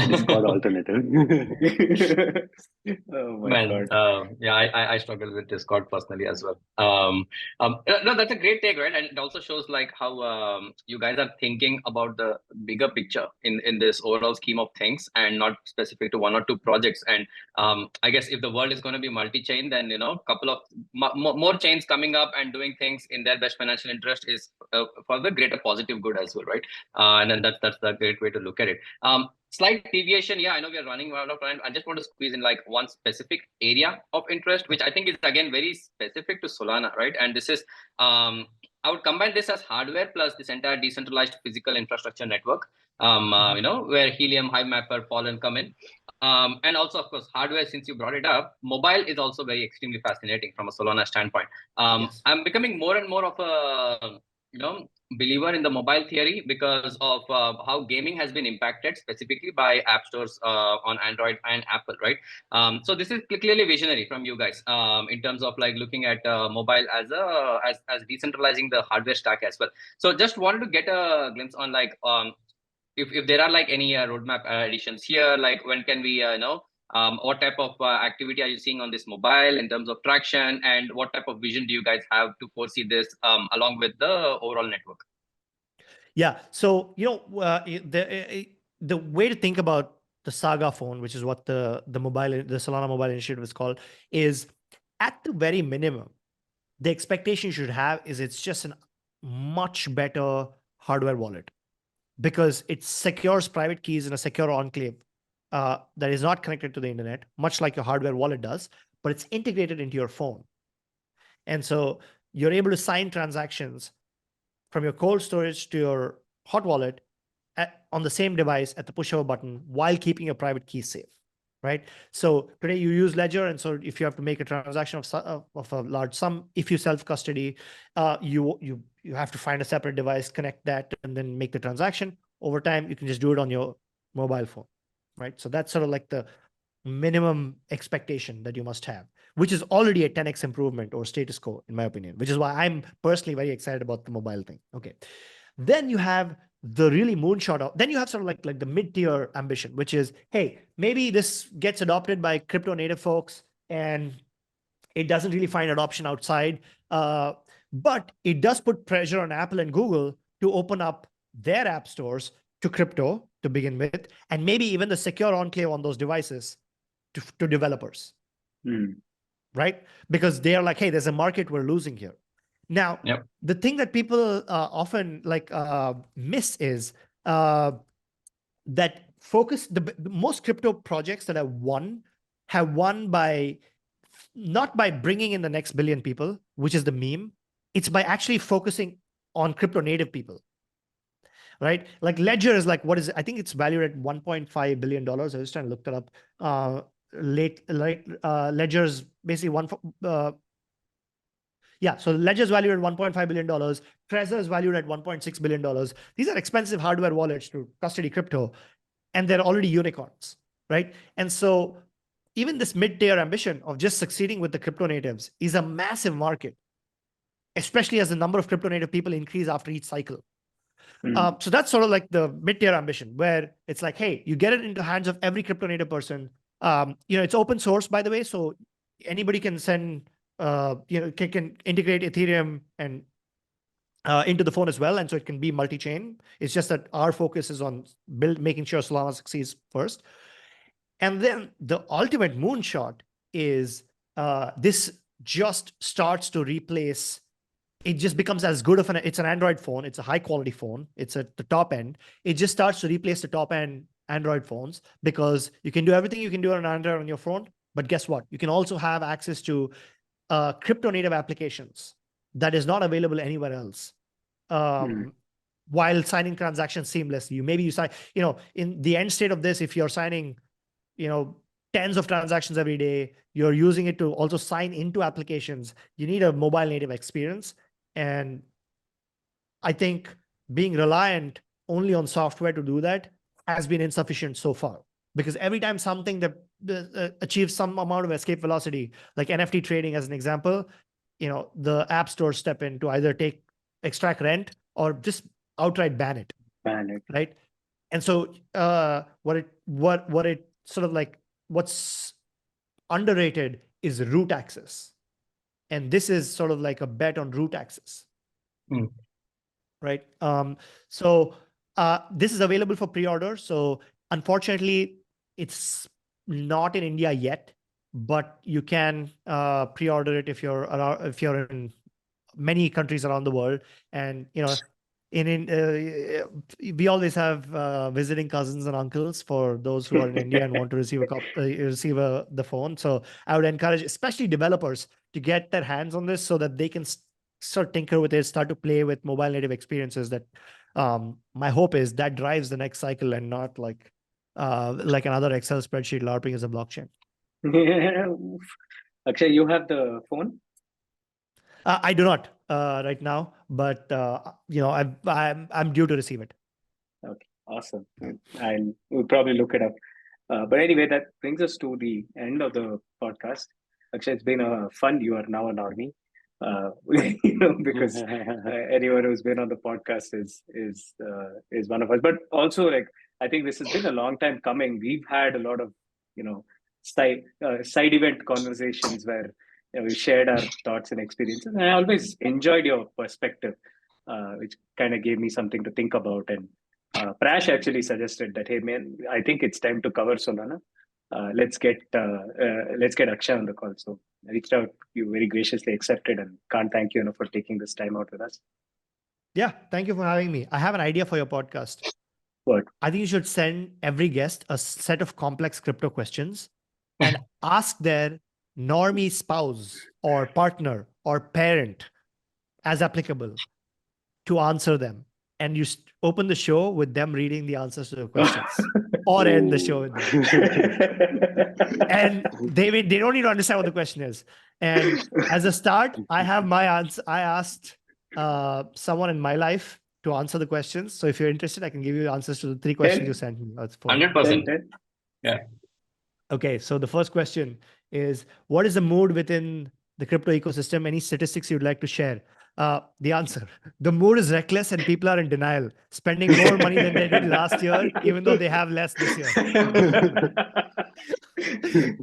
Discord alternative. Oh my Man, God. yeah, I struggle with Discord personally as well. No, that's a great take, right? And it also shows like how you guys are thinking about the bigger picture in this overall scheme of things, and not specific to one or two projects. And I guess if the world is going to be multi-chain, then couple of more chains coming up and doing things in their best financial interest is for the greater positive good as well, right? And then that's the great way to look at it. Slight deviation. Yeah, I know we are running out of time. I just want to squeeze in like one specific area of interest, which I think is again very specific to Solana, right? And this is, I would combine this as hardware plus this entire decentralized physical infrastructure network, where Helium, Hive Mapper, Pollen come in. And also, of course, hardware, since you brought it up, mobile is also very extremely fascinating from a Solana standpoint. Yes. I'm becoming more and more of a, believer in the mobile theory because of how gaming has been impacted specifically by app stores on Android and Apple, right? So this is clearly visionary from you guys in terms of like looking at mobile as decentralizing the hardware stack as well. So just wanted to get a glimpse on like if there are like any roadmap additions here, like when can we what type of activity are you seeing on this mobile in terms of traction, and what type of vision do you guys have to foresee this along with the overall network? Yeah. So, the way to think about the Saga phone, which is what the Solana mobile initiative is called, is at the very minimum, the expectation you should have is it's just a much better hardware wallet because it secures private keys in a secure enclave that is not connected to the internet, much like your hardware wallet does, but it's integrated into your phone. And so you're able to sign transactions from your cold storage to your hot wallet on the same device at the push of a button while keeping your private keys safe, right? So today you use Ledger, and so if you have to make a transaction of a large sum, if you self-custody, you have to find a separate device, connect that, and then make the transaction. Over time, you can just do it on your mobile phone, right? So that's sort of like the minimum expectation that you must have, which is already a 10x improvement or status quo, in my opinion, which is why I'm personally very excited about the mobile thing. Okay. Then you have the really moonshot then you have sort of like the mid-tier ambition, which is, hey, maybe this gets adopted by crypto native folks and it doesn't really find adoption outside. But it does put pressure on Apple and Google to open up their app stores to crypto to begin with, and maybe even the secure enclave on those devices to developers, right? Because they are like, hey, there's a market we're losing here. Now, the thing that people often miss is that focus, the most crypto projects that have won by not by bringing in the next billion people, which is the meme. It's by actually focusing on crypto native people, right? Like Ledger is like, what is it? I think it's valued at $1.5 billion. I was trying to look that up. Ledger's basically so Ledger's valued at $1.5 billion. Trezor is valued at $1.6 billion. These are expensive hardware wallets to custody crypto, and they're already unicorns, right? And so even this mid-tier ambition of just succeeding with the crypto natives is a massive market, especially as the number of crypto native people increase after each cycle. So that's sort of like the mid-tier ambition, where it's like, hey, you get it into the hands of every crypto native person. It's open source, by the way, so anybody can send can integrate Ethereum and into the phone as well, and so it can be multi-chain. It's just that our focus is on making sure Solana succeeds first. And then the ultimate moonshot is this just starts to replace. It just becomes as good of it's an Android phone. It's a high quality phone. It's at the top end. It just starts to replace the top end Android phones because you can do everything you can do on Android on your phone. But guess what? You can also have access to crypto native applications that is not available anywhere else. While signing transactions seamlessly, maybe you sign, in the end state of this, if you're signing, tens of transactions every day, you're using it to also sign into applications, you need a mobile native experience. And I think being reliant only on software to do that has been insufficient so far, because every time something that achieves some amount of escape velocity, like NFT trading as an example, the app stores step in to either extract rent or just outright ban it. Right. And so what's underrated is root access. And this is sort of like a bet on root access. Right. So this is available for pre-order. So unfortunately, it's not in India yet, but you can pre-order it if you're in many countries around the world. And we always have visiting cousins and uncles for those who are in India and want to receive the phone. So I would encourage, especially developers, to get their hands on this so that they can start tinker with it, start to play with mobile native experiences. That my hope is that drives the next cycle and not like another Excel spreadsheet LARPing as a blockchain. Akshay, you have the phone? I do not right now, but I'm due to receive it. Okay, awesome. We'll probably look it up. But anyway, that brings us to the end of the podcast. Akshay, it's been fun. You are now a normie. Because anyone who's been on the podcast is one of us. But also, like, I think this has been a long time coming. We've had a lot of side event conversations where we shared our thoughts and experiences. And I always enjoyed your perspective, which kind of gave me something to think about. And Prash actually suggested that, hey man, I think it's time to cover Solana. Let's get Akshay on the call. So I reached out, you very graciously accepted, and can't thank you enough for taking this time out with us. Yeah, thank you for having me. I have an idea for your podcast. What? I think you should send every guest a set of complex crypto questions and ask their normie spouse or partner or parent, as applicable, to answer them. And you open the show with them reading the answers to the questions, or end the show with them. And they don't need to understand what the question is. And as a start, I have my answer. I asked someone in my life to answer the questions. So if you're interested, I can give you answers to the 3 questions you sent me. 100%. Yeah. Okay, so the first question is, what is the mood within the crypto ecosystem? Any statistics you'd like to share? The answer, the mood is reckless and people are in denial, spending more money than they did last year, even though they have less this year.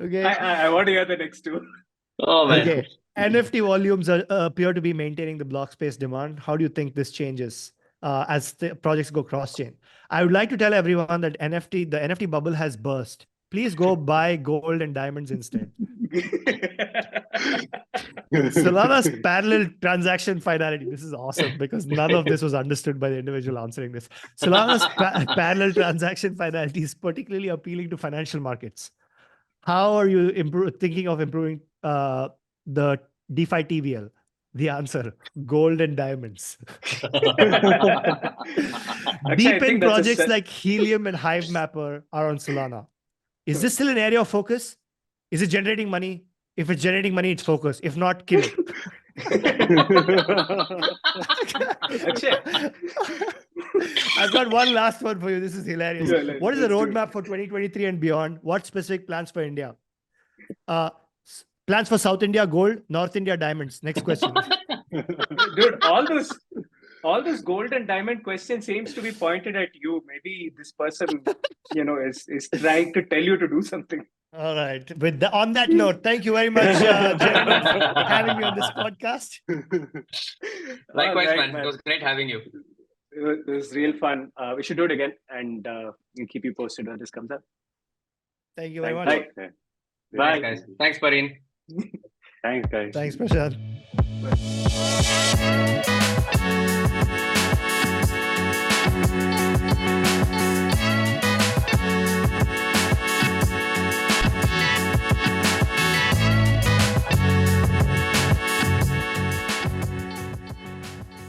Okay. I want to hear the next two. Oh, man. Okay. NFT volumes appear to be maintaining the block space demand. How do you think this changes as the projects go cross-chain? I would like to tell everyone that the NFT bubble has burst. Please go buy gold and diamonds instead. Solana's parallel transaction finality. This is awesome because none of this was understood by the individual answering this. Solana's parallel transaction finality is particularly appealing to financial markets. How are you thinking of improving the DeFi TVL? The answer, gold and diamonds. Deep in projects like Helium and Hive Mapper are on Solana. Is this still an area of focus? Is it generating money? If it's generating money, it's focus. If not, kill it. I've got one last one for you. This is hilarious. What is the roadmap for 2023 and beyond? What specific plans for India? Plans for South India, gold, North India, diamonds. Next question. Dude, all those gold and diamond questions seems to be pointed at you. Maybe this person, is trying to tell you to do something. All right. On that note, thank you very much, gentlemen, for having me on this podcast. Likewise, All right, man. It was great having you. It was real fun. We should do it again, and we'll keep you posted when this comes up. Thank you very much. Bye. Okay. Bye. Thanks, guys. Thanks, Pareen. Thanks, guys. Thanks, Prashant.